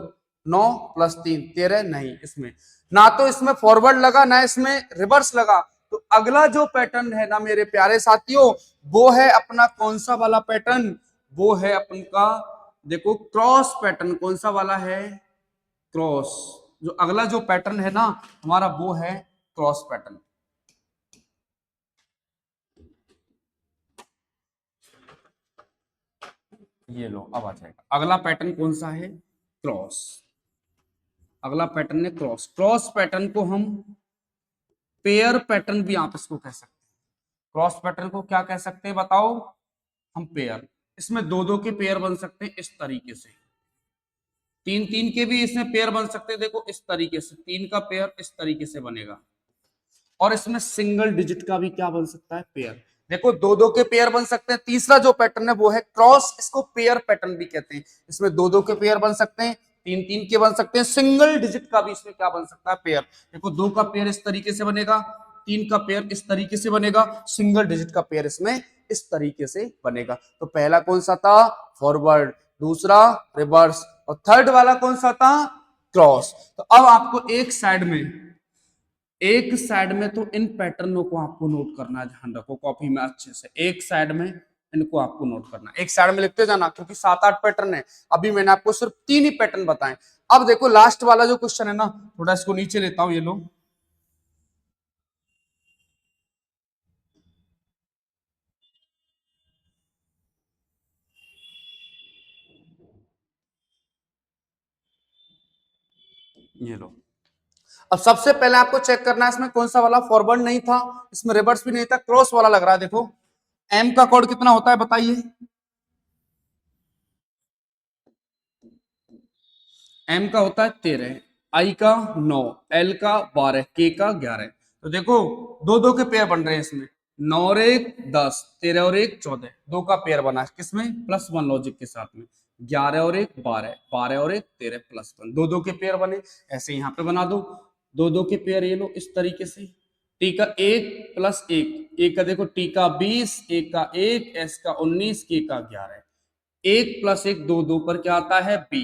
9 +3 13 नहीं, इसमें ना तो इसमें फॉरवर्ड लगा ना इसमें रिवर्स लगा। तो अगला जो पैटर्न है ना मेरे प्यारे साथियों, वो है अपना कौन सा वाला पैटर्न, वो है अपन का देखो क्रॉस पैटर्न। कौन सा वाला है, क्रॉस। जो अगला जो पैटर्न है ना हमारा, वो है क्रॉस पैटर्न। ये लो अब आ जाएगा अगला पैटर्न कौन सा है, क्रॉस। अगला पैटर्न है क्रॉस। क्रॉस पैटर्न को हम पेयर पैटर्न भी आप इसको कह सकते हैं। क्रॉस पैटर्न को क्या कह सकते हैं बताओ, हम पेयर। इसमें दो दो के पेयर बन सकते हैं इस तरीके से, तीन तीन के भी इसमें पेयर बन सकते हैं। देखो इस तरीके से तीन का पेयर इस तरीके से बनेगा, और इसमें सिंगल डिजिट का भी क्या बन सकता है, पेयर। देखो दो दो के पेयर बन सकते हैं। तीसरा जो पैटर्न है वो है क्रॉस, इसको पेयर पैटर्न भी कहते हैं। इसमें दो दो के पेयर बन सकते हैं, तीन तीन के बन सकते हैं, सिंगल डिजिट का भी इसमें क्या बन सकता है, पेयर। देखो दो का पेयर इस तरीके से बनेगा, तीन का पेयर इस तरीके से बनेगा, सिंगल डिजिट का पेयर इसमें इस तरीके से बनेगा। तो पहला कौन सा था, फॉरवर्ड, दूसरा रिवर्स, और थर्ड वाला कौन सा था, क्रॉस। तो अब आपको एक साइड में तो इन पैटर्नों को आपको नोट करना है, ध्यान रखो कॉपी में अच्छे से। एक साइड में इनको आपको नोट करना, एक साइड में लिखते जाना, क्योंकि 7 8 पैटर्न है। अभी मैंने आपको सिर्फ 3 ही पैटर्न बताए। अब देखो लास्ट वाला जो क्वेश्चन है ना, थोड़ा इसको नीचे लेता हूं, ये लो। ये लो। अब सबसे पहले आपको चेक करना है इसमें कौन सा वाला, फॉरवर्ड नहीं था, इसमें रिवर्स भी नहीं था, क्रॉस वाला लग रहा है। देखो एम का कोड कितना होता है बताइए, एम का होता है 13, आई का 9, एल का 12, के का 11। तो देखो दो दो के पेयर बन रहे हैं इसमें, 9 और 1 10, 13 और 1 14, दो का पेयर बना किसमें, +1 लॉजिक के साथ में। 11 और 1 12, 12 और 1 13 +1, दो दो के पेयर बने। ऐसे यहाँ पे बना दो दो दो के पेयर, ये लो इस तरीके से। टी का 1 + 1, एक का देखो टी का 20, एक का 1, एस का 19, के का 11। 1 + 1 2 2 पर क्या आता है, बी।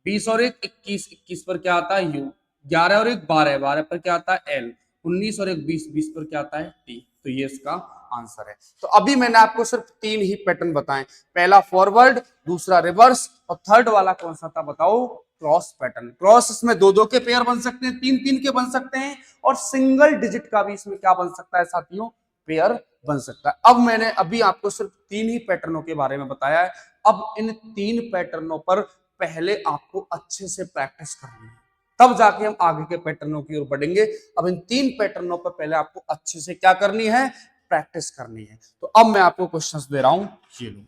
20 और 1 21, 21 पर क्या आता है, यू। 11 और 1 12, 12 पर क्या आता है, एल। 19 और 1 20, 20 पर क्या आता है, टी। तो ये इसका आंसर है। तो अभी मैंने आपको सिर्फ 3 ही पैटर्न बताए, पहला फॉरवर्ड, दूसरा रिवर्स, और थर्ड वाला कौन सा था बताओ, क्रॉस पैटर्न। क्रॉस इसमें दो दो के पेयर बन सकते हैं, तीन तीन के बन सकते हैं, और सिंगल डिजिट का भी इसमें क्या बन सकता है साथियों, पेयर बन सकता है। अब मैंने अभी आपको सिर्फ 3 ही पैटर्नों के बारे में बताया है। अब इन 3 पैटर्नों पर पहले आपको अच्छे से प्रैक्टिस करनी है। तब जाके हम आगे के पैटर्नों की ओर बढ़ेंगे। अब इन 3 पैटर्नों पर पहले आपको अच्छे से क्या करनी है, प्रैक्टिस करनी है। तो अब मैं आपको क्वेश्चंस दे रहा हूं, ये लो।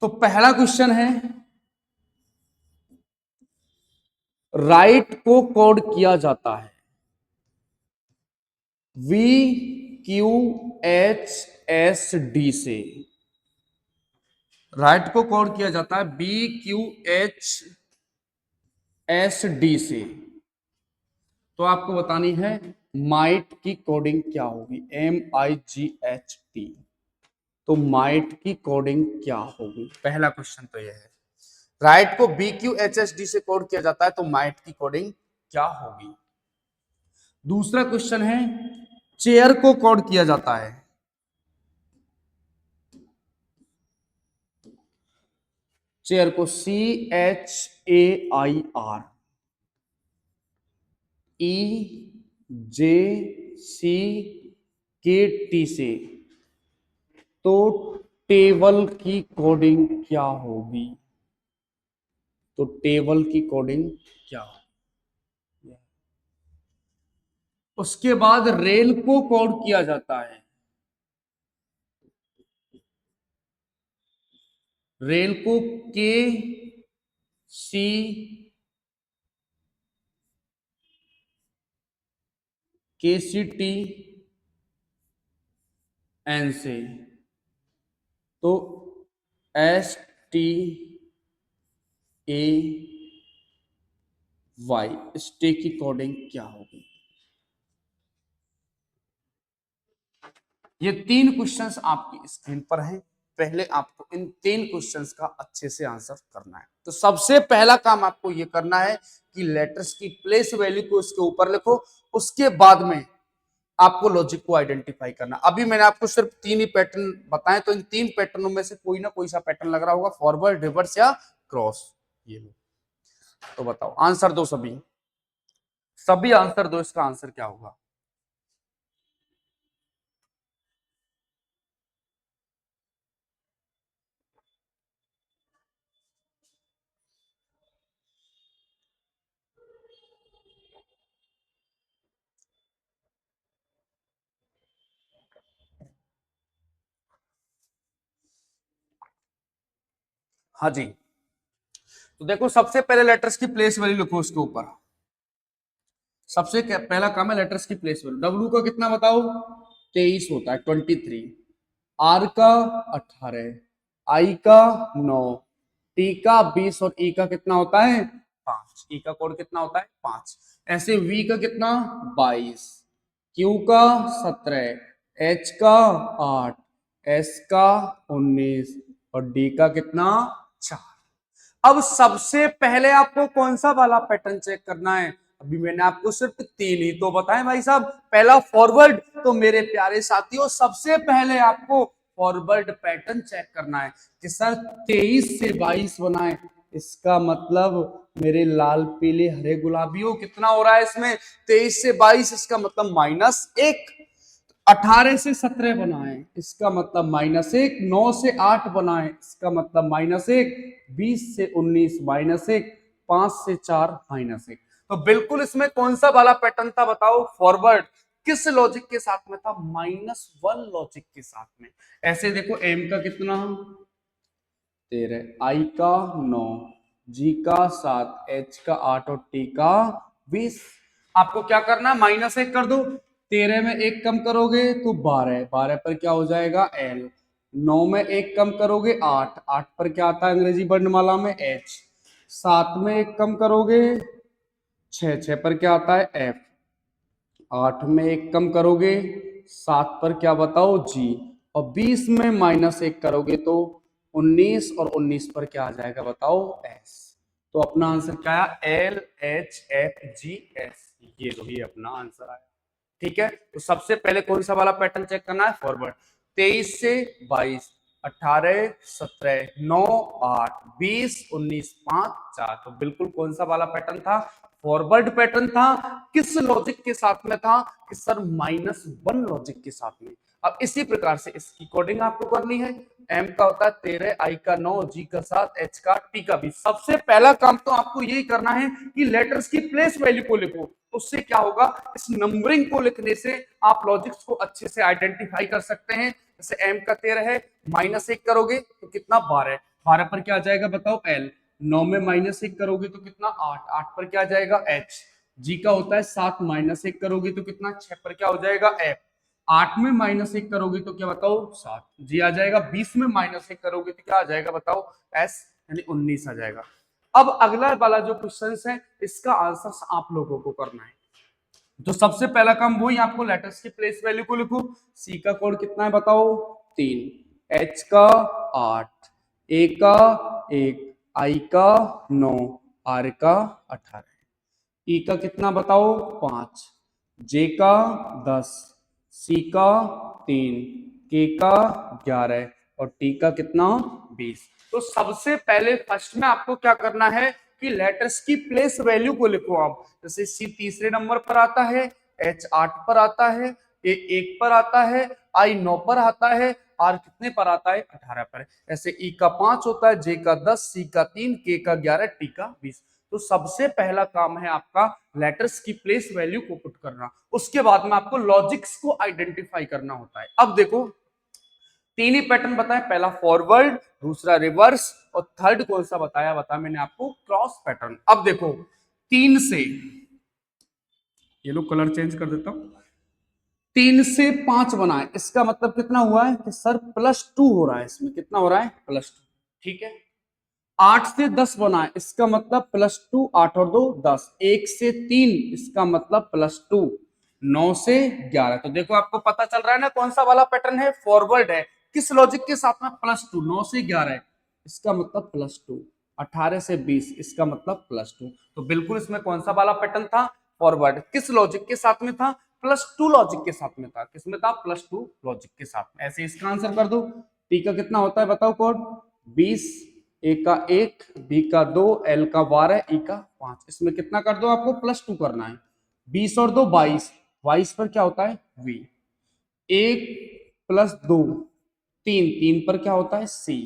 तो पहला क्वेश्चन है, राइट को कोड किया जाता है VQHSD से। राइट को कोड किया जाता है VQHSD से। तो आपको बतानी है माइट की कोडिंग क्या होगी, MIGHT। तो माइट की कोडिंग क्या होगी, पहला क्वेश्चन तो यह है। राइट को BQHSD से कोड किया जाता है, तो माइट की कोडिंग क्या होगी। दूसरा क्वेश्चन है, चेयर को कोड किया जाता है, चेयर को CHAIREJCKT से। तो टेबल की कोडिंग क्या होगी, तो टेबल की कोडिंग क्या होगी। उसके बाद रेल को कोड किया जाता है, रेल को KCTN से। तो STAY, स्टे की कोडिंग क्या होगी। ये 3 क्वेश्चंस आपकी स्क्रीन पर हैं। पहले आपको इन 3 क्वेश्चंस का अच्छे से आंसर करना है। तो सबसे पहला काम आपको ये करना है कि लेटर्स की प्लेस वैल्यू को इसके ऊपर लिखो। उसके बाद में आपको लॉजिक को आइडेंटिफाई करना। अभी मैंने आपको सिर्फ 3 ही पैटर्न बताए, तो इन 3 पैटर्नों में से कोई ना कोई सा पैटर्न लग रहा होगा, फॉरवर्ड, रिवर्स या क्रॉस। ये लो, तो बताओ आंसर दो, सभी सभी आंसर दो, इसका आंसर क्या होगा। हाँ जी, तो देखो सबसे पहले लेटर्स की प्लेस वैल्यू लिखो उसके ऊपर। सबसे पहला काम है लेटर्स की प्लेस वैल्यू। डब्ल्यू का कितना बताओ, 23 होता है, 23। आर का 18, आई का 9, टी का 20 और ई का कितना होता है 5। ई का कोड कितना होता है 5। ऐसे वी का कितना 22, क्यू का 17, एच का 8, एस का 19 और डी का कितना 4। अब सबसे पहले आपको कौन सा वाला पैटर्न चेक करना है। अभी मैंने आपको सिर्फ 3 ही तो बताए भाई साहब। पहला फॉरवर्ड, तो मेरे प्यारे साथियों सबसे पहले आपको फॉरवर्ड पैटर्न चेक करना है कि सर 23 से 22 बनाए, इसका मतलब मेरे लाल पीले हरे गुलाबियों कितना हो रहा है इसमें 23 से 22, इसका मतलब -1। 18 से 17 बनाए, इसका मतलब -1। 9 से 8 बनाए, इसका मतलब -1। 20 से 19 -1। 5 से 4 -1। तो बिल्कुल इसमें कौन सा वाला पैटर्न था बताओ, फॉरवर्ड। किस लॉजिक के साथ में था, -1 लॉजिक के साथ में। ऐसे देखो एम का कितना 13, आई का 9, जी का 7, एच का 8 और टी का 20। आपको क्या करना है, -1 कर दो। 13 में 1 कम करोगे तो 12, 12 पर क्या हो जाएगा एल। 9 में 1 कम करोगे 8, 8 पर क्या आता है अंग्रेजी वर्णमाला में एच। 7 में 1 कम करोगे 6, 6 पर क्या आता है एफ। 8 में 1 कम करोगे 7 पर क्या बताओ जी। और 20 में -1 करोगे तो 19 और 19 पर क्या आ जाएगा बताओ एस। तो अपना आंसर क्या आया, LHFGS। ये अपना आंसर आया। ठीक है, तो सबसे पहले कौन सा वाला पैटर्न चेक करना है, फॉरवर्ड। 23 से 22, 18, 17, 9, 8, 20, 19, 5, 4। तो बिल्कुल कौन सा वाला पैटर्न था, फॉरवर्ड पैटर्न था। किस लॉजिक के साथ में था कि सर -1 लॉजिक के साथ में। अब इसी प्रकार से इसकी कोडिंग आपको करनी है। एम का होता है 13, आई का 9, जी का 7, एच का, टी का 20। सबसे पहला काम तो आपको यही करना है कि लेटर्स की प्लेस वैल्यू को लिखो। उससे क्या होगा, इस नंबरिंग को लिखने से आप लॉजिक्स को अच्छे से आइडेंटिफाई कर सकते हैं। जैसे एम का 13 है, -1 करोगे तो कितना 12, 12 पर क्या आ जाएगा बताओ एल, 9 में -1 करोगे तो कितना 8, 8 पर क्या आ जाएगा एच, जी का होता है 7, -1 करोगे तो कितना 6 पर क्या हो जाएगा एफ, 8 में -1 करोगे तो क्या बताओ 7, जी आ जाएगा, 20 में -1 करोगे तो क्या आ जाएगा बताओ एस, यानी 19 आ जाएगा। अब अगला वाला जो क्वेश्चन है इसका आंसर आप लोगों को करना है। तो सबसे पहला काम वही, आपको लेटर्स की प्लेस वैल्यू को लिखो। सी का कोड कितना है बताओ 3, एच का 8, ए का 1, आई का 9, आर का 18, ई का कितना बताओ 5, जे का 10, सी का 3, के का 11 और टी का कितना 20। तो सबसे पहले फर्स्ट में आपको क्या करना है कि लेटर्स की प्लेस वैल्यू को लिखो आप। जैसे सी तीसरे नंबर पर आता है, एच 8 पर आता है, ए 1 पर आता है, आई 9 पर आता है, आर कितने पर आता है 18 पर। ऐसे ई का 5 होता है, जे का 10, सी का 3, के का 11, टी का 20। तो सबसे पहला काम है आपका लेटर्स की प्लेस वैल्यू को पुट करना। उसके बाद में आपको लॉजिक्स को आइडेंटिफाई करना होता है। अब देखो तीन ही पैटर्न बताए, पहला फॉरवर्ड, दूसरा रिवर्स और थर्ड कौन सा बताया मैंने आपको क्रॉस पैटर्न। अब देखो 3 से, ये लो कलर चेंज कर देता हूं, 3 से 5 बनाए, इसका मतलब कितना हुआ है कि सर +2 हो रहा है, इसमें कितना हो रहा है +2, ठीक है। 8 से 10 बनाए, इसका मतलब +2, 8 और 2 10, 1 से 3 इसका मतलब +2, 9 से 11। तो देखो आपको पता चल रहा है ना कौन सा वाला पैटर्न है, फॉरवर्ड है। किस लॉजिक के साथ में +2, 9 से 11 इसका मतलब +2, 18 से 20 इसका मतलब +2। तो बिल्कुल इसमें कौन सा वाला पैटर्न था, फॉरवर्ड। किस लॉजिक के साथ में था, +2 लॉजिक के साथ में था। किसमें था, +2 लॉजिक के साथ में। ऐसे इसका आंसर कर दो। टी का कितना होता है बताओ कोड 20, ए का 1, बी का 2, एल का 12, ई का 5। इसमें कितना कर दो, आपको +2 करना है। 20 और 2 22, 22 पर क्या होता है वी, 1 + 2 3, 3 पर क्या होता है सी,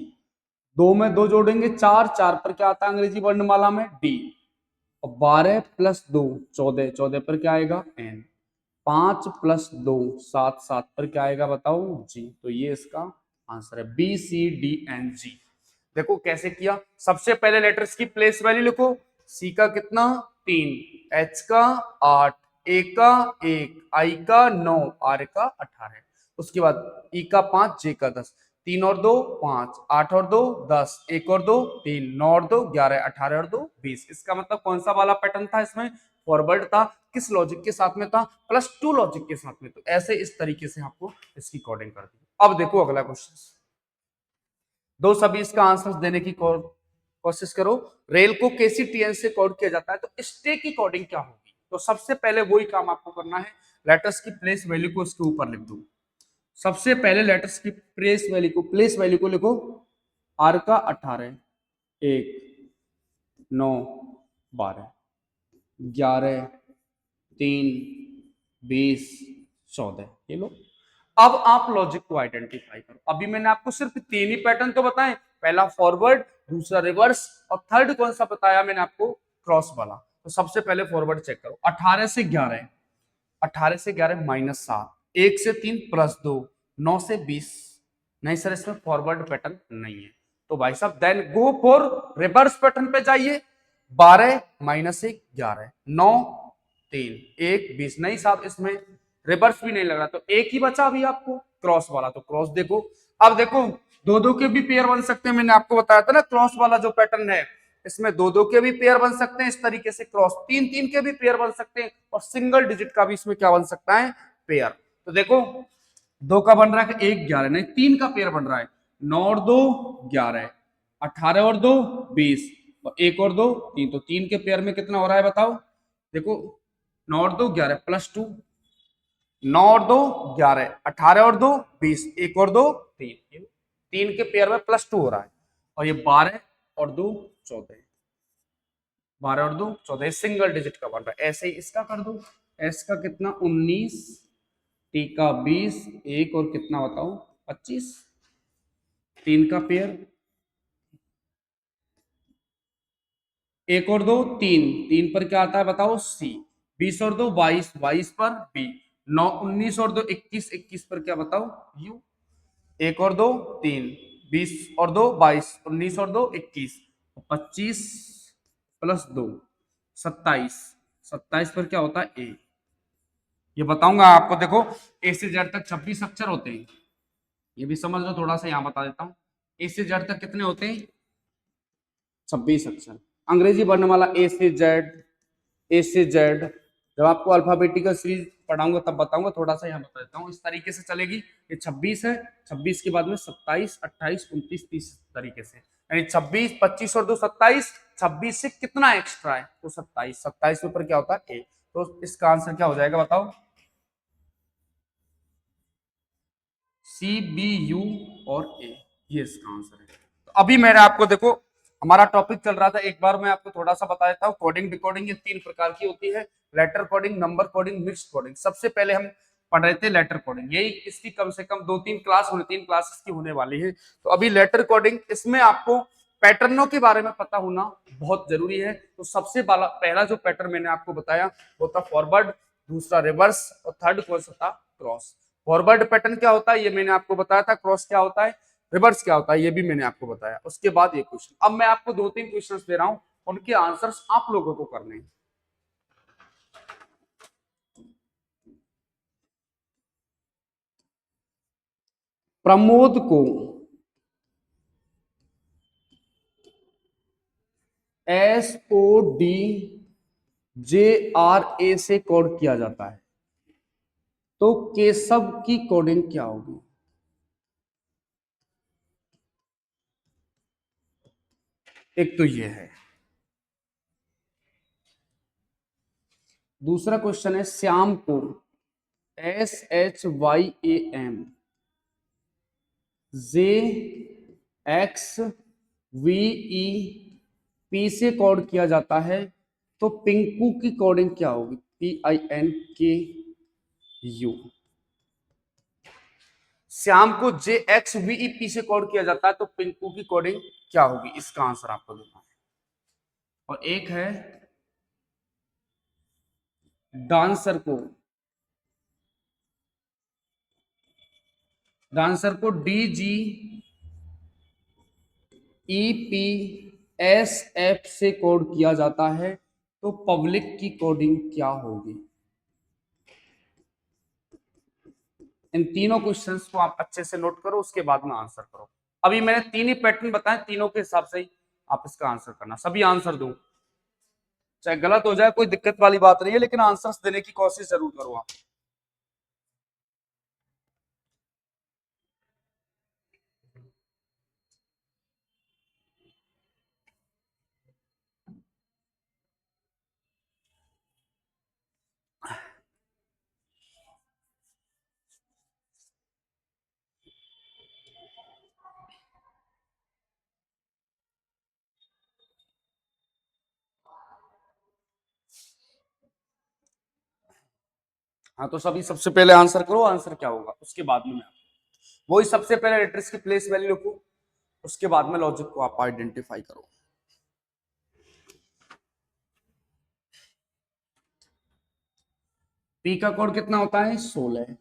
2 में 2 जोड़ेंगे 4, 4 पर क्या आता है अंग्रेजी वर्णमाला में डी, और 12 + 2 14, 14 पर क्या आएगा एन, 5 + 2 7, 7 पर क्या आएगा बताओ जी। तो ये इसका आंसर है B C D N G. देखो कैसे किया, सबसे पहले लेटर्स की प्लेस वैल्यू लिखो। सी का कितना 3, एच का 8, ए का 1, आई का 9, आर का 18। उसके बाद ई का 5, जे का 10, 3 और 2 5, 8 और 2 10, 1 और 2 3, 9 और 2 11, 18 और 2 20। इसका मतलब कौन सा वाला पैटर्न था, इसमें फॉरवर्ड था। किस लॉजिक के साथ में था, +2 लॉजिक के साथ में। तो ऐसे इस तरीके से आपको इसकी कोडिंग कर दी। अब देखो अगला क्वेश्चन, दो सभी इसका आंसर देने की कोशिश करो। रेल को KCTN से कोड किया जाता है, तो स्टे की कोडिंग क्या होगी। तो सबसे पहले वही काम आपको करना है, लेटर्स की प्लेस वैल्यू को उसके ऊपर लिख दो। सबसे पहले लेटर्स की प्लेस वैल्यू को लिखो। आर का 18, 1 9 12, 11 3 20 14, ये लो। अब आप लॉजिक को आइडेंटिफाई करो। अभी मैंने आपको सिर्फ 3 ही पैटर्न तो बताए, पहला फॉरवर्ड, दूसरा रिवर्स और थर्ड कौन सा बताया मैंने आपको, क्रॉस वाला। तो सबसे पहले फॉरवर्ड चेक करो, 18 से 11, 18 से 11 -7, 1 से 3 +2, 9 से 20। नहीं सर इसमें फॉरवर्ड पैटर्न नहीं है, तो भाई साहब then go for reverse pattern पे जाइए। 12 -1 11, 9 3 1 20। नहीं साहब इसमें रिवर्स भी नहीं लग रहा, तो एक ही बचा अभी आपको क्रॉस वाला, तो क्रॉस देखो। अब देखो दो दो के भी पेयर बन सकते हैं, मैंने आपको बताया था ना क्रॉस वाला जो पैटर्न है इसमें दो दो के भी पेयर बन सकते हैं। इस तरीके से क्रॉस 3 3 के भी पेयर बन सकते हैं, और सिंगल डिजिट का भी इसमें क्या बन सकता है पेयर। तो देखो 2 का बन रहा है 1 11, नहीं 3 का पेयर बन रहा है, 9 और 2 11, 18 और 2 20, और 1 और 2 3। तो 3 के पेयर में कितना हो रहा है बताओ, देखो 9 और 2 11 +2, 9 और 2 11, 18 और 2 20, 1 और 2 3, 3 के पेयर में +2 हो रहा है। और ये 12 और 2 14, 12 और 2 14, सिंगल डिजिट का बन रहा है। ऐसे ही इसका कर दो, एस का कितना 19, टी का 20, एक और कितना बताओ 25। 3 का पेयर, 1 और 2 3, 3 पर क्या आता है बताओ सी, 20 और 2 22, 22 पर बी, 9 19 और 2 21, 21 पर क्या बताओ यू, 1 और 2 3, 20 और 2 22, 19 और 2 21, 25 प्लस 2 27, 27 पर क्या होता है ए। ये बताऊंगा आपको, देखो ए से जेड तक 26 अक्षर होते हैं, ये भी समझ लो, थोड़ा सा यहां बता देता हूं। ए से जेड तक कितने होते हैं 26 अक्षर। अंग्रेजी वर्णमाला ए से जेड, ए से जेड, जब आपको अल्फाबेटिकल सीरीज पढ़ाऊंगा तब बताऊंगा, थोड़ा सा यहाँ बता देता हूँ। इस तरीके से चलेगी, ये 26 है, 26 के बाद में 27 28 29 30 तरीके से, यानी 26 25 और 2 27, 26 से कितना एक्स्ट्रा है तो 27, 27 के ऊपर क्या होता है ए। तो इसका आंसर क्या हो जाएगा बताओ, सी बी यू और ए, ये इसका आंसर है। तो अभी मैंने आपको देखो, हमारा टॉपिक चल रहा था, एक बार मैं आपको थोड़ा सा बता देता हूँ। कोडिंग डिकोडिंग ये 3 प्रकार की होती है, letter coding, number coding, mixed coding. सबसे पहले हम पढ़ रहे थे लेटर कोडिंग, यही इसकी कम से कम 2-3 क्लास होने, 3 क्लास इसकी होने वाली है। तो अभी लेटर कोडिंग, इसमें आपको पैटर्नों के बारे में पता होना बहुत जरूरी है। तो सबसे पहला जो पैटर्न मैंने आपको बताया वो था फॉरवर्ड, दूसरा रिवर्स और थर्ड कौन सा था क्रॉस। फॉरवर्ड पैटर्न क्या होता है ये मैंने आपको बताया था, क्रॉस क्या होता है, रिवर्स क्या होता है ये भी मैंने आपको बताया। उसके बाद ये क्वेश्चन, अब मैं आपको 2-3 क्वेश्चंस दे रहा हूं, उनके आंसर्स आप लोगों को करने हैं। प्रमोद को SODJRA से कोड किया जाता है, तो केशव की कोडिंग क्या होगी। एक तो ये है। दूसरा क्वेश्चन है, श्याम को SHYAMJXVEP से कोड किया जाता है, तो पिंकू की कोडिंग क्या होगी, PINKU। श्याम को JXVEP से कोड किया जाता है, तो पिंकू की कोडिंग क्या होगी, इसका आंसर आपको देना है। और एक है, डांसर को DGEPSF से कोड किया जाता है, तो पब्लिक की कोडिंग क्या होगी। इन तीनों क्वेश्चंस को आप अच्छे से नोट करो, उसके बाद में आंसर करो। अभी मैंने 3 ही पैटर्न बताए, तीनों के हिसाब से ही आप इसका आंसर करना, सभी आंसर दो, चाहे गलत हो जाए कोई दिक्कत वाली बात नहीं है, लेकिन आंसर्स देने की कोशिश जरूर करो आप। हाँ, तो सभी सबसे पहले आंसर करो, आंसर क्या होगा उसके बाद में मैं वही सबसे पहले एड्रेस की प्लेस वैल्यू लिखो, उसके बाद में लॉजिक को आप आइडेंटिफाई करो। पी का कोड कितना होता है 16,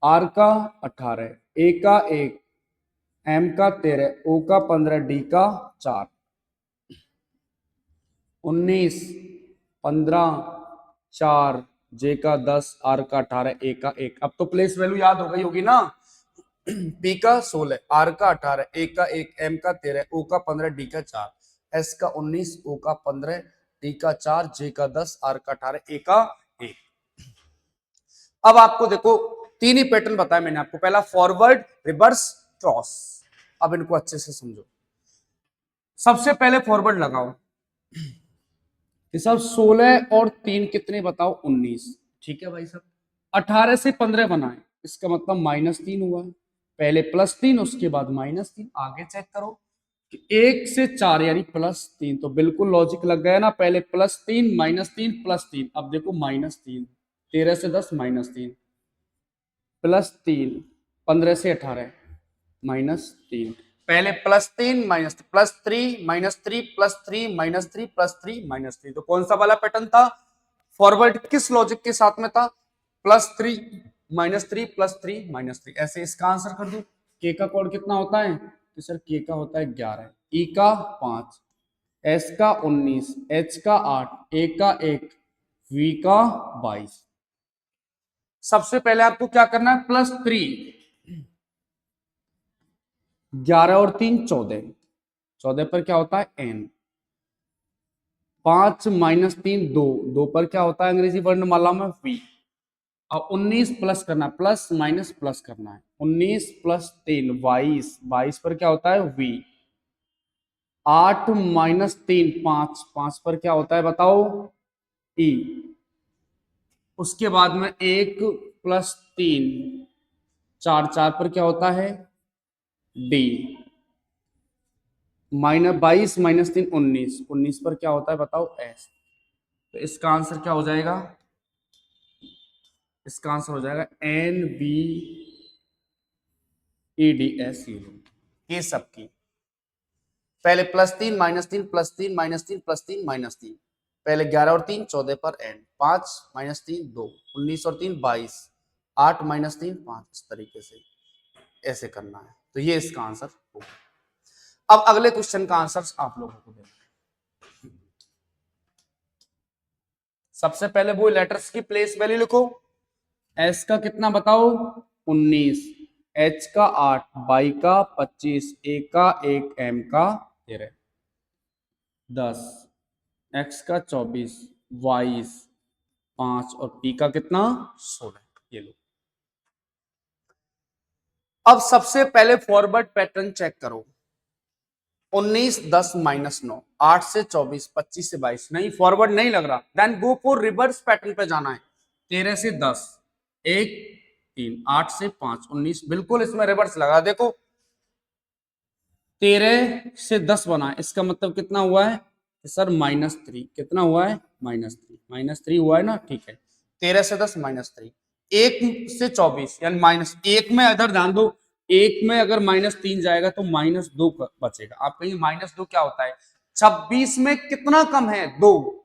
आर का 18, ए का 1, एम का 13, ओ का 15, डी का 4, 19, 15, 4, जे का 10, आर का 18, ए का 1। अब तो प्लेस वैल्यू याद हो गई होगी ना, पी का 16, आर का 18, ए का 1, एम का 13, ओ का 15, डी का 4, एस का 19, ओ का 15, डी का 4, जे का 10, आर का 18, ए का 1। अब आपको देखो 3 ही पैटर्न बताया मैंने आपको, पहला फॉरवर्ड, रिवर्स, क्रॉस। अब इनको अच्छे से समझो। सबसे पहले फॉरवर्ड लगाओ, सब 16 और 3 कितने बताओ 19, ठीक है भाई साहब। 18 से 15 बनाए, इसका मतलब -3 हुआ है, पहले +3 उसके बाद -3। आगे चेक करो कि 1 से 4 यानी +3, तो बिल्कुल लॉजिक लग गया ना, पहले +3 -3 +3, अब देखो -3, 13 से 10 -3, +3, 15 से 18 -3, पहले +3 minus three plus three minus three plus three minus three. तो कौन सा वाला पैटर्न था? फॉरवर्ड किस लॉजिक के साथ में था? +3 minus three plus three minus three. ऐसे इसका आंसर कर दो। के का कोड कितना होता है? तो सर के का होता है 11, ई का 5, एस का 19, एच का 8, ए का 1, वी का 22। सबसे पहले आपको क्या करना है? +3, 11 और 3 14, 14 पर क्या होता है? एन। 5 माइनस 3 2, 2 पर क्या होता है अंग्रेजी वर्णमाला में? वी। और 19 प्लस करना है, प्लस माइनस प्लस करना है। 19 प्लस 3 22, 22 पर क्या होता है? वी। 8 माइनस 3 5, 5 पर क्या होता है बताओ? ई। उसके बाद में 1 प्लस 3 4, 4 पर क्या होता है? डी। -22 माइनस 3 19, 19 पर क्या होता है बताओ? एस। तो इसका आंसर क्या हो जाएगा? इसका आंसर हो जाएगा NBEDS। ये सबकी पहले +3 minus 3 plus 3 minus 3 plus 3 minus 3। पहले 11 और 3 14 पर एन। 5 माइनस 3 2, 19 और 3 22, 8 माइनस 3 5। इस तरीके से ऐसे करना है। तो ये इसका आंसर होगा। अब अगले क्वेश्चन का आंसर आप लोगों को देना है। सबसे पहले वो लेटर्स की प्लेस वैल्यू लिखो। एस का कितना बताओ? 19, एच का 8, वाई का 25, ए का 1, एम का 13, 10, एक्स का 24, वाई 5 और पी का कितना? 16। ये लो। अब सबसे पहले फॉरवर्ड पैटर्न चेक करो। 19 10 माइनस 9, 8 से 24, 25 से 22। नहीं, फॉरवर्ड नहीं लग रहा। Then go for reverse pattern पे जाना है। 13 से 10, 1 3, 8 से 5 19। बिल्कुल इसमें रिवर्स लगा। देखो 13 से 10 बना है, इसका मतलब कितना हुआ है सर? -3। कितना हुआ है? -3 हुआ है ना? ठीक है। 13 से 10 -3, 1 से 24 यानी -1 में इधर ध्यान दो। 1 में अगर -3 जाएगा तो -2 बचेगा। आप कहिए -2 क्या होता है? 26 में कितना कम है? 2।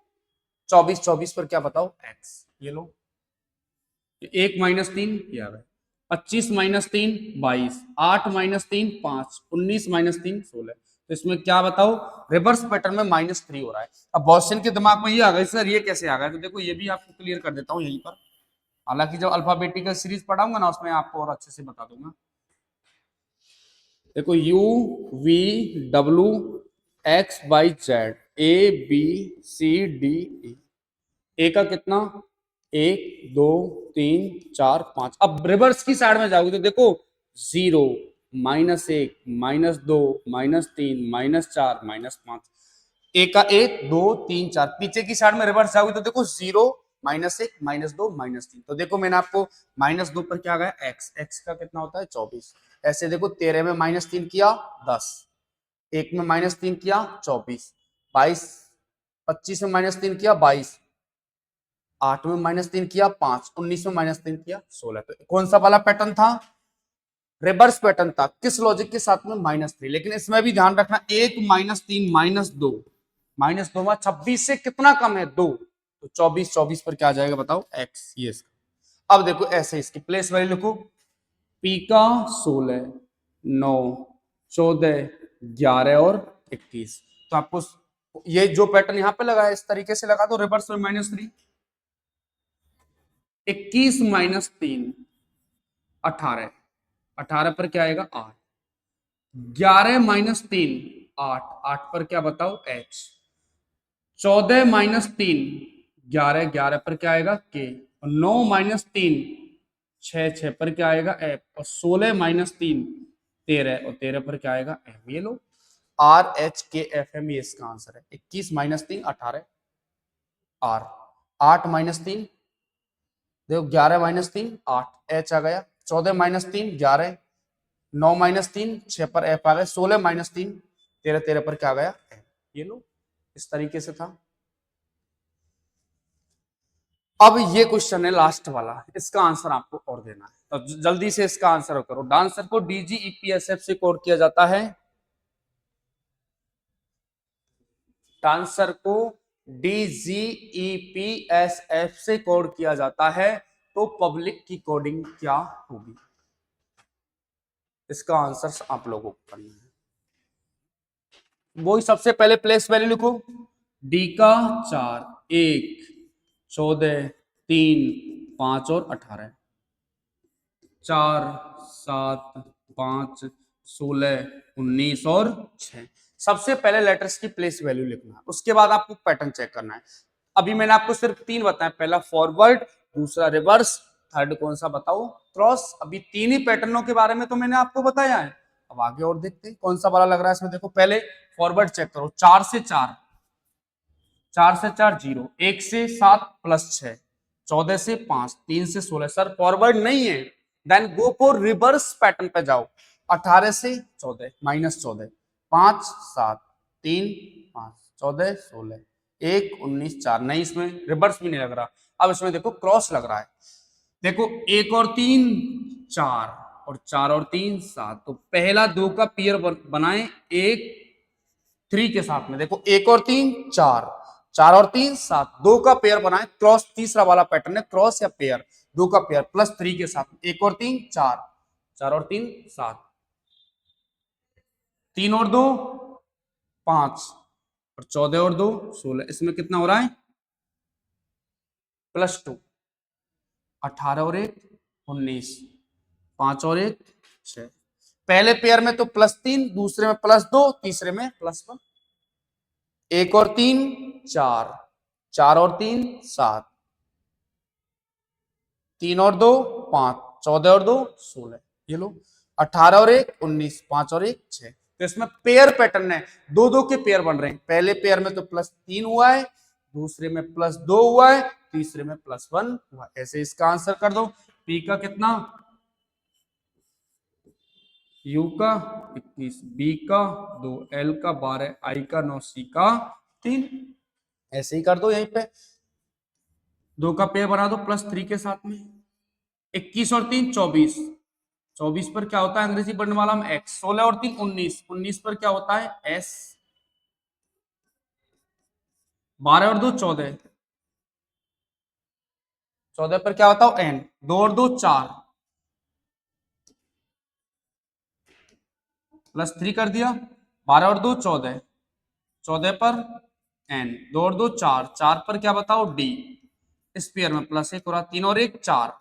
24 24 पर क्या बताओ? x। ये लो 1 माइनस 3 11, 25 माइनस 3 22, 8 माइनस 3 5, 19 माइनस 3 16। तो इसमें क्या बताओ? रिवर्स पैटर्न में -3 हो रहा है। अब बहुत के दिमाग में ये आ गया सर ये कैसे आ गया? तो देखो ये भी आपको क्लियर कर देता हूँ यहीं पर। हालांकि जब अल्फाबेटिकल सीरीज पढ़ाऊंगा ना उसमें आपको और अच्छे से बता दूंगा। देखो UVWXYZ ABCDE। ए का कितना? 1 2 3 4 5। अब रिवर्स की साइड में जाओगे तो देखो 0 -1 -2 -3 -4 -5। ए का 1 2 3 4। पीछे की साइड में रिवर्स जाओगे तो देखो 0 -1 -2 -3। तो देखो मैंने आपको -2 पर क्या आ गया? एक्स। एक्स का कितना होता है? 24। ऐसे देखो 13 में -3 किया 10, 1 में -3 किया 24, 22, 25 में -3 किया 22, 8 में -3 किया 5, 19 में -3 किया 16। तो कौन सा वाला पैटर्न था? रिवर्स पैटर्न था। किस लॉजिक के साथ में? -3। लेकिन इसमें भी ध्यान रखना 1 -3 -2, -2 में 26 से कितना कम है? 2। तो 24 24 पर क्या आ जाएगा बताओ? x। ये इसका। अब देखो ऐसे इसकी प्लेस वैल्यू लिखो। p का 16, 9, 14, 11 और 21। तो आपको ये जो पैटर्न यहां पे लगा है इस तरीके से लगा दो रिवर्स में -3। 21 -3 18, 18 पर क्या आएगा? 8। 11 -3 8, 8 पर क्या बताओ? h। 14 -3 11, 11 पर क्या आएगा? k। और 9 -3 6, 6 पर क्या आएगा? f। और 16 -3 13, और 13 पर क्या आएगा? m। ये लो RHKFM, ये इसका आंसर है। 21 -3 18 r, 8 -3 देखो 11 -3 8 h आ गया, 14 -3 11, 9 -3 6 पर f आ गया, 16 -3 13, 13 पर क्या आ गया? m। ये लो इस तरीके से था। अब ये क्वेश्चन है लास्ट वाला, इसका आंसर आपको और देना है। तो जल्दी से इसका आंसर करो। डांसर को DGEPSF से कोड किया जाता है ट्रांसफर को DGEPSF से कोड किया जाता है, तो पब्लिक की कोडिंग क्या होगी? इसका आंसर आप लोगों को करना है। वही सबसे पहले प्लेस वैल्यू लिखो, डी का 4, 1, 14, 3, 5 और 18, 4, 7, 5, 16, 19 और 6। सबसे पहले लेटर्स की प्लेस वैल्यू लिखना है, उसके बाद आपको पैटर्न चेक करना है। अभी मैंने आपको सिर्फ 3 बताया, पहला फॉरवर्ड, दूसरा रिवर्स, थर्ड कौन सा बताओ, क्रॉस। अभी 3 ही पैटर्नों के बारे में तो मैंने आपको बताया है। अब आगे और देखते हैं कौन सा वाला लग रहा है इसमें। देखो पहले फॉरवर्ड चेक करो, 4 से 4, 4 से 4 0, 1 से 7 प्लस 6, 14 से 5, 3 से 16। सर फॉरवर्ड नहीं है, then go for reverse pattern पे जाओ। 18 से 14 माइनस 14, 5 7, 3 5, 14 16, 1 19 4। नहीं, इसमें रिवर्स भी नहीं लग रहा। अब इसमें देखो क्रॉस लग रहा है। देखो 1 और 3 4, और 4 और 3 7, तो पहला 2 का पेयर बनाए 1 3 के साथ में। देखो 1 और 3 4, 4 और 3 7, 2 का पेयर बनाए, क्रॉस तीसरा वाला पैटर्न है, क्रॉस या पेयर, 2 का पेयर प्लस 3 के साथ, 1 और 3 4, 4 और 3 7, 3 और 2 5, और 14 और 2 16। इसमें कितना हो रहा है, +2, 18 और 1 19, 5 और 1 6। पहले पेयर में तो +3, दूसरे में +2, तीसरे में +1। 1 और 3 4, 4 और 3 7, 3 और 2 5, 14 और 2 16। ये लो 18 और 1 19, 5 और 1 6। तो इसमें पेयर पैटर्न है, 2 के पेयर बन रहे हैं। पहले पेयर में तो +3 हुआ है, दूसरे में +2 हुआ है, तीसरे में +1 हुआ है। ऐसे इसका आंसर कर दो। पी का कितना, यू का 21, बी का 2, एल का 12, आई का 9, सी का 3। ऐसे ही कर दो। यहीं पे 2 का पेयर बना दो +3 के साथ में। 21 और 3 24, 24 पर क्या होता है अंग्रेजी वर्णमाला में एक्स। 16 और 3 19, 19 पर क्या होता है एस। 12 और 2 14, 14 पर क्या होता है एन। 2 और 2 4, +3 कर दिया। 12 और 2 14, 14 पर एन। 2 और 2 4, 4 पर क्या बताओ डी। इस पेयर में +1 हो रहा, 3 और 1 4,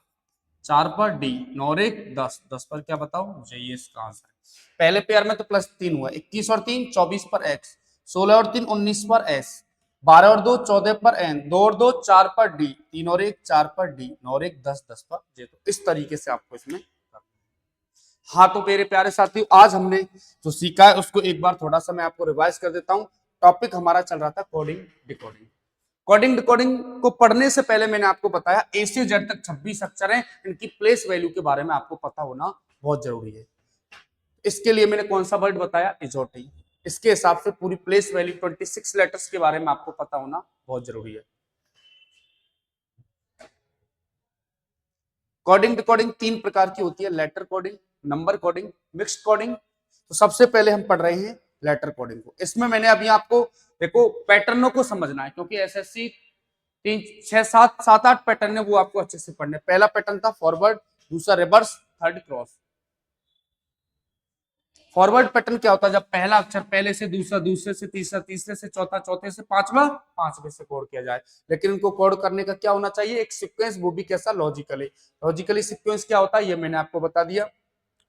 4 पर डी, 9 और 1 10, 10 पर क्या बताओ मुझे। ये इसका आंसर है। पहले पेयर में तो +3 हुआ, 21 और 3 24 पर एक्स, 16 और 3 19 पर एस, 12 और 2 14 पर एन, 2 और 2 4 पर डी, 3 और 1 4 पर डी, 9 और 1 10, 10 पर जे। तो इस तरीके से आपको इसमें। हाँ तो मेरे प्यारे साथियों, आज हमने जो सीखा है उसको एक बार थोड़ा सा मैं आपको रिवाइज कर देता हूँ। टॉपिक हमारा चल रहा था कोडिंग डिकोडिंग। कोडिंग डिकोडिंग को पढ़ने से पहले मैंने आपको बताया ए से जेड तक 26 अक्षर हैं, इनकी प्लेस वैल्यू के बारे में आपको पता होना बहुत जरूरी है। इसके लिए मैंने कौन सा वर्ड बताया, इजोटी। इसके हिसाब से पूरी प्लेस वैल्यू 26 लेटर्स के बारे में आपको पता होना बहुत जरूरी है। कोडिंग डिकोडिंग 3 प्रकार की होती है, letter coding, number coding, mixed coding. तो सबसे पहले हम पढ़ रहे हैं लेटर कोडिंग को। इसमें मैंने अभी आपको देखो पैटर्नों को समझना है, क्योंकि एसएससी 3 6 7 7 8 पैटर्न है, वो आपको अच्छे से पढ़ने। पहला पैटर्न था फॉरवर्ड, दूसरा reverse, third cross. Forward pattern क्या होता है, जब पहला अक्षर पहले से दूसरा, दूसरे से तीसरा, तीसरे से चौथा, चौथे से पांचवा, पांचवे से कोड किया जाए। लेकिन इनको कोड करने का क्या होना चाहिए, एक सीक्वेंस, वो भी कैसा, लॉजिकली। लॉजिकली सीक्वेंस क्या होता है ये मैंने आपको बता दिया।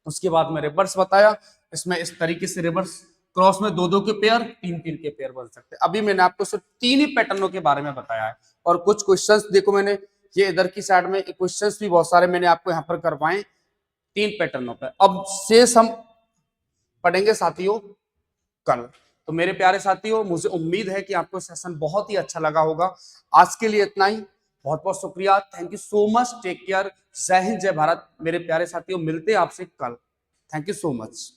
उसके बाद में रिवर्स बताया, इसमें इस तरीके से रिवर्स क्रॉस में 2 के पेयर, 3 के पेयर बन सकते हैं। अभी मैंने आपको सिर्फ 3 ही पैटर्नों के बारे में बताया है। और कुछ क्वेश्चंस देखो, मैंने ये इधर की साइड में क्वेश्चंस भी बहुत सारे मैंने आपको यहाँ पर करवाए 3 पैटर्नों पर। अब शेष हम पढ़ेंगे साथियों कल। तो मेरे प्यारे साथियों, मुझे उम्मीद है कि आपको सेशन बहुत ही अच्छा लगा होगा। आज के लिए इतना ही, बहुत बहुत शुक्रिया, thank you so much, take care, जय हिंद जय भारत। मेरे प्यारे साथियों, मिलते हैं आपसे कल। Thank you so much.